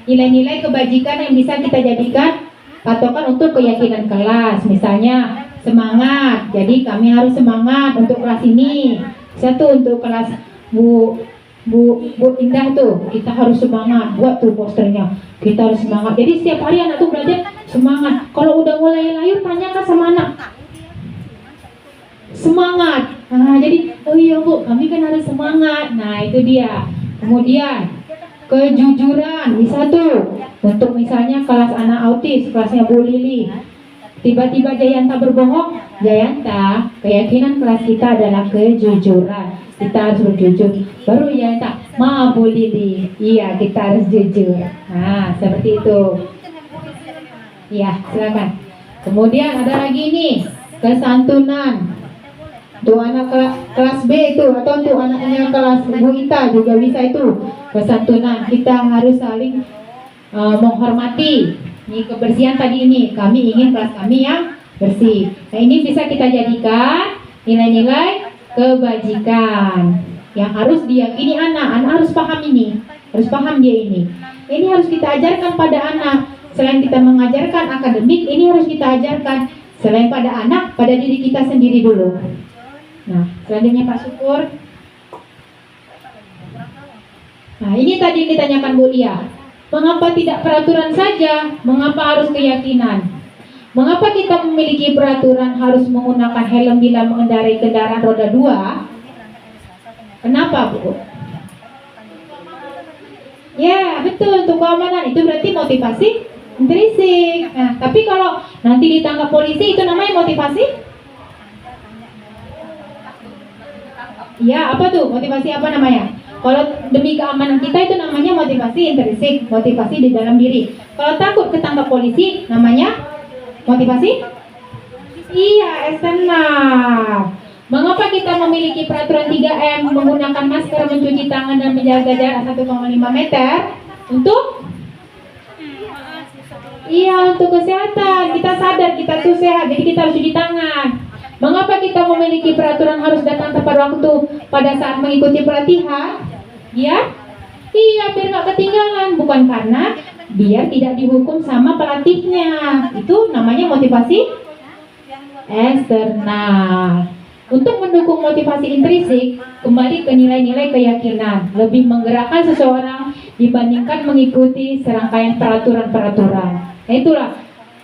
nilai-nilai kebajikan yang bisa kita jadikan patokan untuk keyakinan kelas. Misalnya semangat. Jadi kami harus semangat untuk kelas ini. Satu untuk kelas Bu Indah tuh, kita harus semangat, buat tuh posternya. Kita harus semangat. Jadi setiap hari anak tuh belajar semangat. Kalau udah mulai layur, tanyakan sama anak. Semangat. Nah, jadi oh iya Bu, kami kan harus semangat. Nah, itu dia. Kemudian kejujuran bisa tuh. Untuk misalnya kelas anak autis, kelasnya Bu Lili. Tiba-tiba Jayanta berbohong. Jayanta, keyakinan kelas kita adalah kejujuran. Kita harus berjujur. Baru Jayanta, maaf Bu Lili. Iya, kita harus jujur. Nah, seperti itu. Iya, silakan. Kemudian ada lagi nih, kesantunan. Tuh anak kelas B itu, atau tuh anaknya kelas Bu Ita juga bisa itu. Kesantunan, kita harus saling menghormati. Ini kebersihan tadi ini, kami ingin kelas kami yang bersih. Nah, ini bisa kita jadikan nilai-nilai kebajikan yang harus diyakini anak harus paham ini, harus paham dia ini. Ini harus kita ajarkan pada anak. Selain kita mengajarkan akademik, ini harus kita ajarkan selain pada anak, pada diri kita sendiri dulu. Nah, selanjutnya Pak Syukur. Nah, ini tadi yang ditanyakan Bu Lia. Mengapa tidak peraturan saja? Mengapa harus keyakinan? Mengapa kita memiliki peraturan harus menggunakan helm bila mengendarai kendaraan roda 2? Kenapa, Bu? Ya, betul, untuk keamanan. Itu berarti motivasi intrinsik. Nah, tapi kalau nanti ditangkap polisi, itu namanya motivasi? Ya, apa tuh? Motivasi apa namanya? Kalau demi keamanan kita itu namanya motivasi intrinsik, motivasi di dalam diri. Kalau takut ketangkap polisi, namanya motivasi? Iya, eksternal. Mengapa kita memiliki peraturan 3M, menggunakan masker, mencuci tangan, dan menjaga jarak 1,5 meter? Untuk? Iya, untuk kesehatan. Kita sadar kita tuh sehat, jadi kita harus cuci tangan. Mengapa kita memiliki peraturan harus datang tepat waktu pada saat mengikuti pelatihan? Ya? Iya, biar nggak ketinggalan. Bukan karena biar tidak dihukum sama pelatihnya. Itu namanya motivasi eksternal. Untuk mendukung motivasi intrinsik, kembali ke nilai-nilai keyakinan. Lebih menggerakkan seseorang dibandingkan mengikuti serangkaian peraturan-peraturan. Nah, itulah.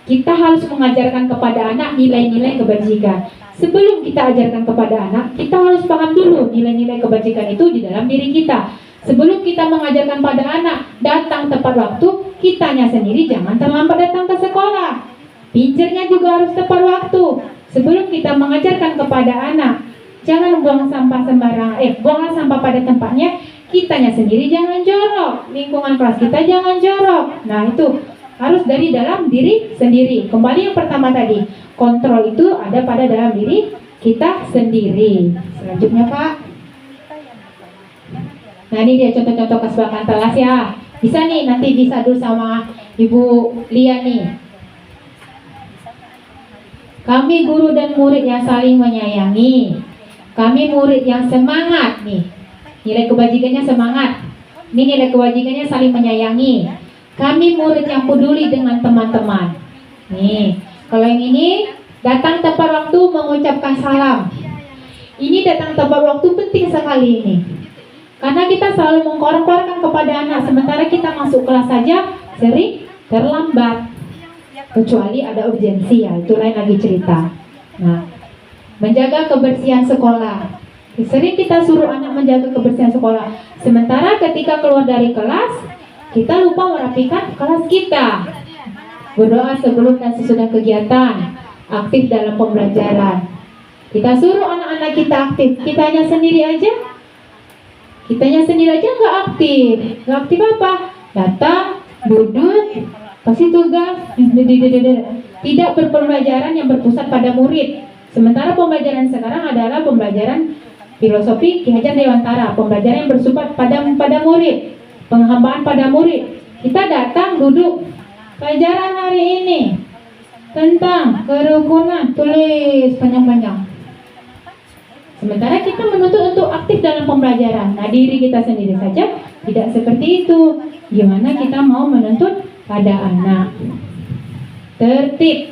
Kita harus mengajarkan kepada anak nilai-nilai kebajikan. Sebelum kita ajarkan kepada anak, kita harus paham dulu nilai-nilai kebajikan itu di dalam diri kita. Sebelum kita mengajarkan pada anak datang tepat waktu, kitanya sendiri jangan terlambat datang ke sekolah. Pincernya juga harus tepat waktu. Sebelum kita mengajarkan kepada anak, jangan buang sampah sembarangan. Buanglah sampah pada tempatnya. Kitanya sendiri jangan jorok. Lingkungan kelas kita jangan jorok. Nah, itu harus dari dalam diri sendiri. Kembali yang pertama tadi, kontrol itu ada pada dalam diri kita sendiri. Selanjutnya Pak. Nah, ini dia contoh-contoh kesepakatan kelas ya. Bisa nih nanti disadu sama Ibu Lia nih. Kami guru dan murid yang saling menyayangi. Kami murid yang semangat nih. Nilai kebajikannya semangat. Ini nilai kebajikannya saling menyayangi. Kami murid yang peduli dengan teman-teman. Nih, kalau yang ini datang tepat waktu mengucapkan salam. Ini datang tepat waktu penting sekali ini. Karena kita selalu mengkor-korkan kepada anak, sementara kita masuk kelas saja sering terlambat. Kecuali ada urgensi ya, itu lain lagi cerita. Nah, menjaga kebersihan sekolah. Sering kita suruh anak menjaga kebersihan sekolah. Sementara ketika keluar dari kelas, kita lupa merapikan kelas kita. Berdoa sebelum dan sesudah kegiatan. Aktif dalam pembelajaran. Kita suruh anak-anak kita aktif. Kitanya sendiri aja Kitanya sendiri aja nggak aktif. Nggak aktif apa? Datang, duduk, kasih tugas, tidak berpembelajaran yang berpusat pada murid. Sementara pembelajaran sekarang adalah pembelajaran filosofi Ki Hajar Dewantara, pembelajaran yang bersifat pada murid, penghambaan pada murid. Kita datang, duduk, pelajaran hari ini tentang kerukunan, tulis panjang-panjang. Sementara kita menuntut untuk aktif dalam pembelajaran. Nah, diri kita sendiri saja tidak seperti itu. Gimana kita mau menuntut pada anak? Tertib.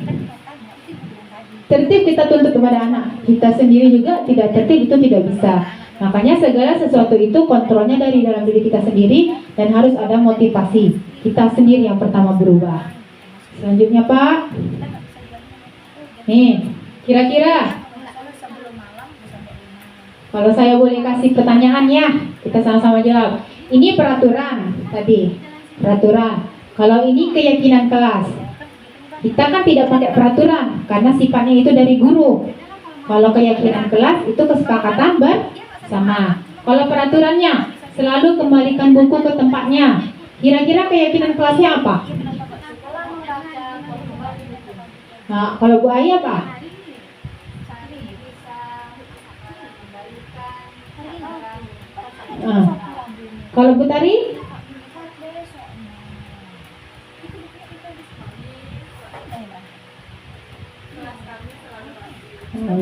Tertib kita tuntut kepada anak. Kita sendiri juga tidak tertib, itu tidak bisa. Makanya segala sesuatu itu kontrolnya dari dalam diri kita sendiri dan harus ada motivasi. Kita sendiri yang pertama berubah. Selanjutnya, Pak. Nih, kira-kira kalau saya boleh kasih pertanyaan ya, kita sama-sama jawab. Ini peraturan tadi, peraturan. Kalau ini keyakinan kelas, kita kan tidak pakai peraturan karena sifatnya itu dari guru. Kalau keyakinan kelas itu kesepakatan bersama. Kalau peraturannya selalu kembalikan buku ke tempatnya. Kira-kira keyakinan kelasnya apa? Nah, kalau Bu Ayah apa? Kalau Bu Tari?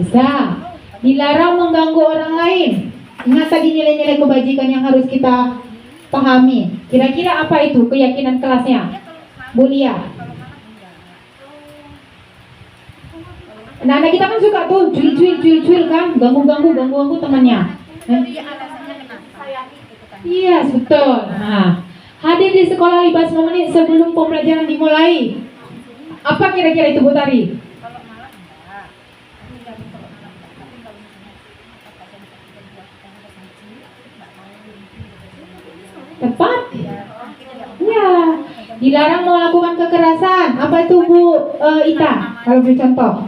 Bisa. Dilarang mengganggu orang lain. Ingat tadi nilai-nilai kebajikan yang harus kita pahami. Kira-kira apa itu keyakinan kelasnya? Bu Lia. Anak-anak kita kan suka tuh cuil kan, ganggu temannya. Iya, betul. Nah, hadir di sekolah 15 menit sebelum pembelajaran dimulai. Apa kira-kira itu Bu Tari? Tepat? Ya. Dilarang melakukan kekerasan. Apa itu Bu Ita? Kalau beri contoh.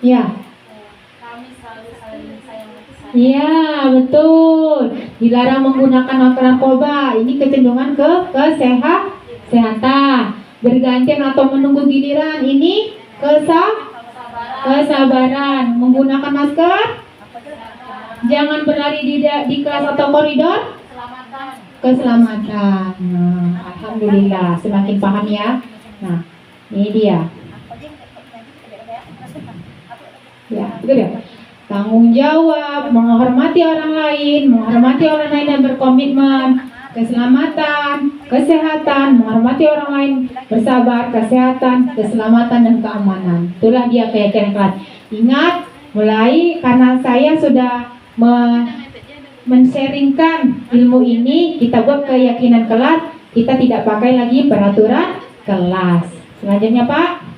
Ya. Iya, betul. Dilarang menggunakan narkoba. Ini kecenderungan ke kesehatan. Bergantian atau menunggu giliran. Ini kesabaran. Menggunakan masker. Jangan berlari di kelas atau koridor. Keselamatan. Nah, alhamdulillah, semakin paham ya. Nah, ini dia. Ya, betul ya. Tanggung jawab, menghormati orang lain dan berkomitmen, keselamatan, kesehatan, menghormati orang lain, bersabar, kesehatan, keselamatan dan keamanan. Itulah dia keyakinan kelas. Ingat, mulai karena saya sudah men-sharingkan ilmu ini, kita buat keyakinan kelas, kita tidak pakai lagi peraturan kelas. Selanjutnya, Pak.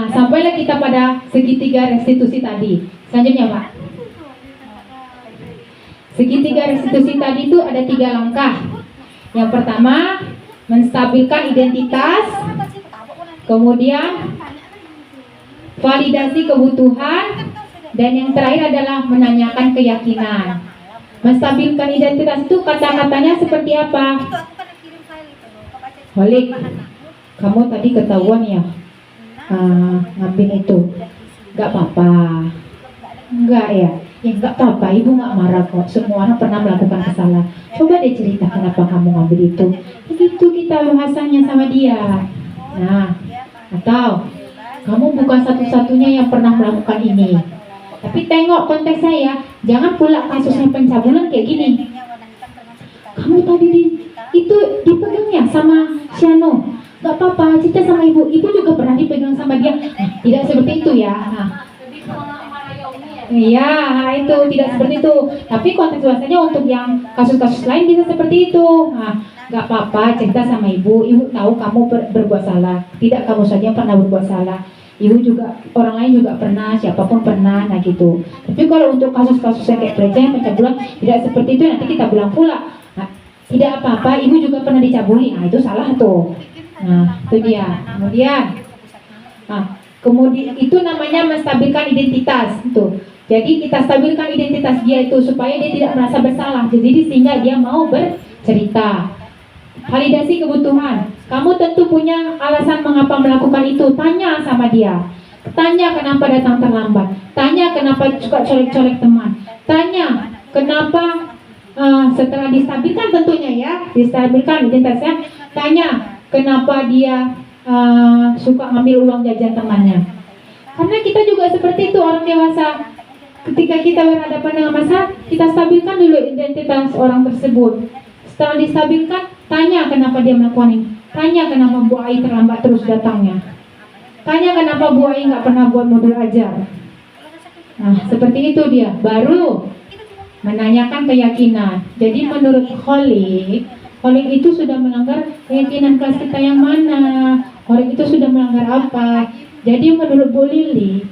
Sampailah kita pada segitiga restitusi tadi. Selanjutnya, Pak. Segitiga restitusi tadi itu ada 3 langkah. Yang pertama, menstabilkan identitas. Kemudian, validasi kebutuhan. Dan yang terakhir adalah menanyakan keyakinan. Menstabilkan identitas itu kata-katanya seperti apa? Balik. Kamu tadi ketahuan ya? Ngambil itu, nggak apa-apa. Enggak ya? Ya nggak apa-apa, ibu nggak marah kok. Semua orang pernah melakukan kesalahan. Coba deh cerita kenapa kamu ngambil itu. Begitu kita bahasanya sama dia. Nah, atau kamu bukan satu-satunya yang pernah melakukan ini. Tapi tengok konteks saya, jangan pula kasusnya pencabulan kayak gini. Kamu tadi itu dipegangnya sama Shano. Gak apa-apa, cerita sama ibu juga pernah dipegang sama dia. Tidak seperti itu ya. Iya, itu tidak seperti itu. Tapi konteks bahasanya untuk yang kasus-kasus lain bisa seperti itu. Gak apa-apa, cerita sama ibu tahu kamu berbuat salah. Tidak kamu saja yang pernah berbuat salah. Ibu juga, orang lain juga pernah, siapapun pernah, nah gitu. Tapi kalau untuk kasus-kasus yang kayak pelecehan, pencabulan, tidak seperti itu, nanti kita bilang pula. Tidak apa-apa, ibu juga pernah dicabuli. Nah, itu salah tuh. Nah, itu dia. Kemudian, Kemudian itu namanya menstabilkan identitas tuh. Jadi kita stabilkan identitas dia itu supaya dia tidak merasa bersalah. Jadi sehingga dia mau bercerita. Validasi kebutuhan. Kamu tentu punya alasan mengapa melakukan itu. Tanya sama dia. Tanya kenapa datang terlambat. Tanya kenapa suka colek-colek teman. Tanya kenapa setelah distabilkan tentunya ya, distabilkan identitasnya. Tanya kenapa dia suka ngambil uang jajan temannya. Karena kita juga seperti itu orang dewasa. Ketika kita berhadapan dengan masalah, kita stabilkan dulu identitas orang tersebut. Setelah distabilkan, tanya kenapa dia melakukan ini. Tanya kenapa Bu Ai terlambat terus datangnya. Tanya kenapa Bu Ai nggak pernah buat modul ajar. Nah, seperti itu dia. Baru menanyakan keyakinan. Jadi menurut Kholik itu sudah melanggar keyakinan kelas kita yang mana. Kholik itu sudah melanggar apa. Jadi menurut Bu Lili,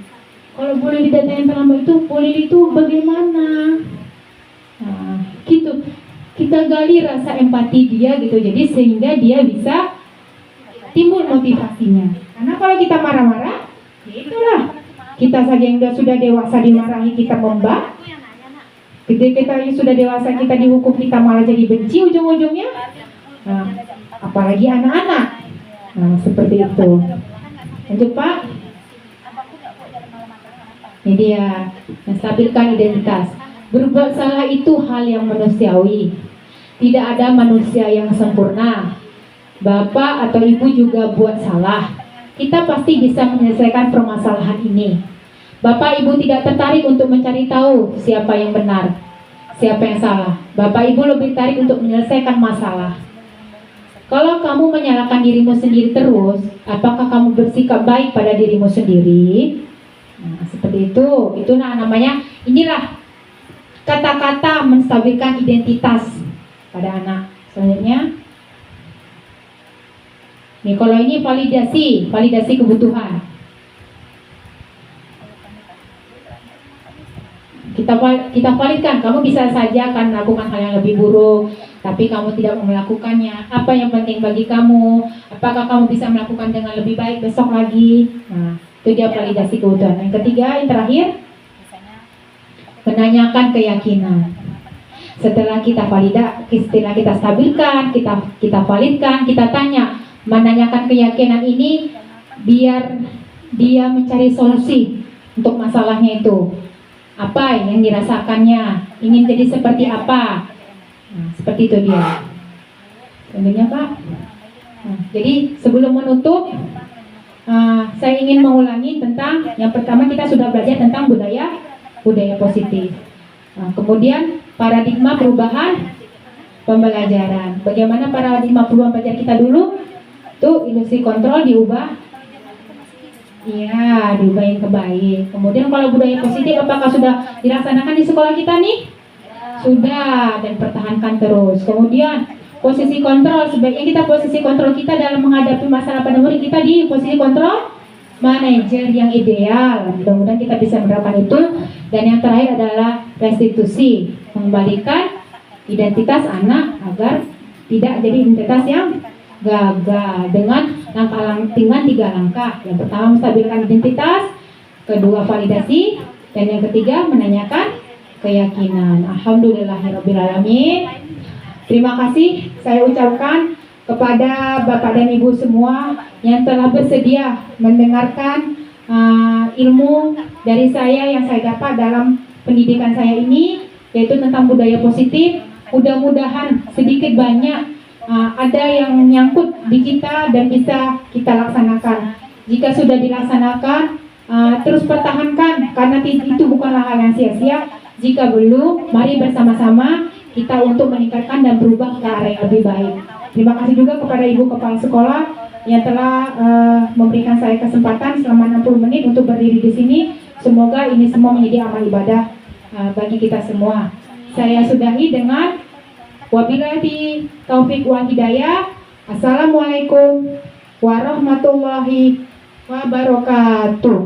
kalau Bu Lili datang yang terlambat itu, Bu Lili itu bagaimana? Nah, gitu. Kita gali rasa empati dia gitu. Jadi sehingga dia bisa timbul motivasinya. Karena kalau kita marah-marah, ya itulah. Kita saja yang sudah dewasa dimarahi kita membak. Ketika kita sudah dewasa kita dihukum kita malah jadi benci ujung-ujungnya. Nah, apalagi anak-anak. Nah, seperti itu. Lanjut Pak. Ini dia, menstabilkan identitas. Berbuat salah itu hal yang manusiawi. Tidak ada manusia yang sempurna. Bapak atau ibu juga buat salah. Kita pasti bisa menyelesaikan permasalahan ini. Bapak ibu tidak tertarik untuk mencari tahu siapa yang benar, siapa yang salah. Bapak ibu lebih tertarik untuk menyelesaikan masalah. Kalau kamu menyalahkan dirimu sendiri terus, apakah kamu bersikap baik pada dirimu sendiri? Nah, seperti itu. Itu namanya, inilah kata-kata menstabilkan identitas pada anak. Selanjutnya, nih kalau ini validasi kebutuhan. Kita validkan, kamu bisa saja akan melakukan hal yang lebih buruk, tapi kamu tidak mau melakukannya. Apa yang penting bagi kamu? Apakah kamu bisa melakukan dengan lebih baik besok lagi? Nah, itu dia validasi kebutuhan. Yang ketiga, yang terakhir, menanyakan keyakinan. Setelah kita stabilkan, kita validkan, kita tanya, menanyakan keyakinan ini biar dia mencari solusi untuk masalahnya itu. Apa yang dirasakannya, ingin jadi seperti apa. Nah, seperti itu dia. Selanjutnya Pak. Nah, jadi sebelum menutup, saya ingin mengulangi tentang yang pertama kita sudah belajar tentang budaya positif. Nah, kemudian paradigma perubahan pembelajaran. Bagaimana paradigma perubahan pembelajaran kita dulu? Tuh ilusi kontrol diubah. Iya, diubah yang ke baik. Kemudian kalau budaya positif apakah sudah dilaksanakan di sekolah kita nih? Sudah, dan pertahankan terus. Kemudian posisi kontrol, sebaiknya kita posisi kontrol kita dalam menghadapi masalah pada murid kita di posisi kontrol manajer yang ideal. Mudah-mudahan kita bisa menerapkan itu. Dan yang terakhir adalah restitusi, mengembalikan identitas anak agar tidak jadi identitas yang gagal dengan dengan 3 langkah. Yang pertama menstabilkan identitas, kedua validasi, dan yang ketiga menanyakan keyakinan. Alhamdulillahirrabbilalamin. Terima kasih saya ucapkan kepada Bapak dan Ibu semua yang telah bersedia mendengarkan ilmu dari saya yang saya dapat dalam pendidikan saya ini, yaitu tentang budaya positif. Mudah-mudahan sedikit banyak ada yang nyangkut di kita dan bisa kita laksanakan. Jika sudah dilaksanakan, terus pertahankan karena itu bukanlah hal yang sia-sia. Jika belum, mari bersama-sama kita untuk meningkatkan dan berubah ke arah yang lebih baik. Terima kasih juga kepada Ibu Kepala Sekolah yang telah memberikan saya kesempatan selama 60 menit untuk berdiri di sini. Semoga ini semua menjadi amal ibadah bagi kita semua. Saya sudahi dengan wabillahi taufik wal hidayah. Assalamualaikum warahmatullahi wabarakatuh.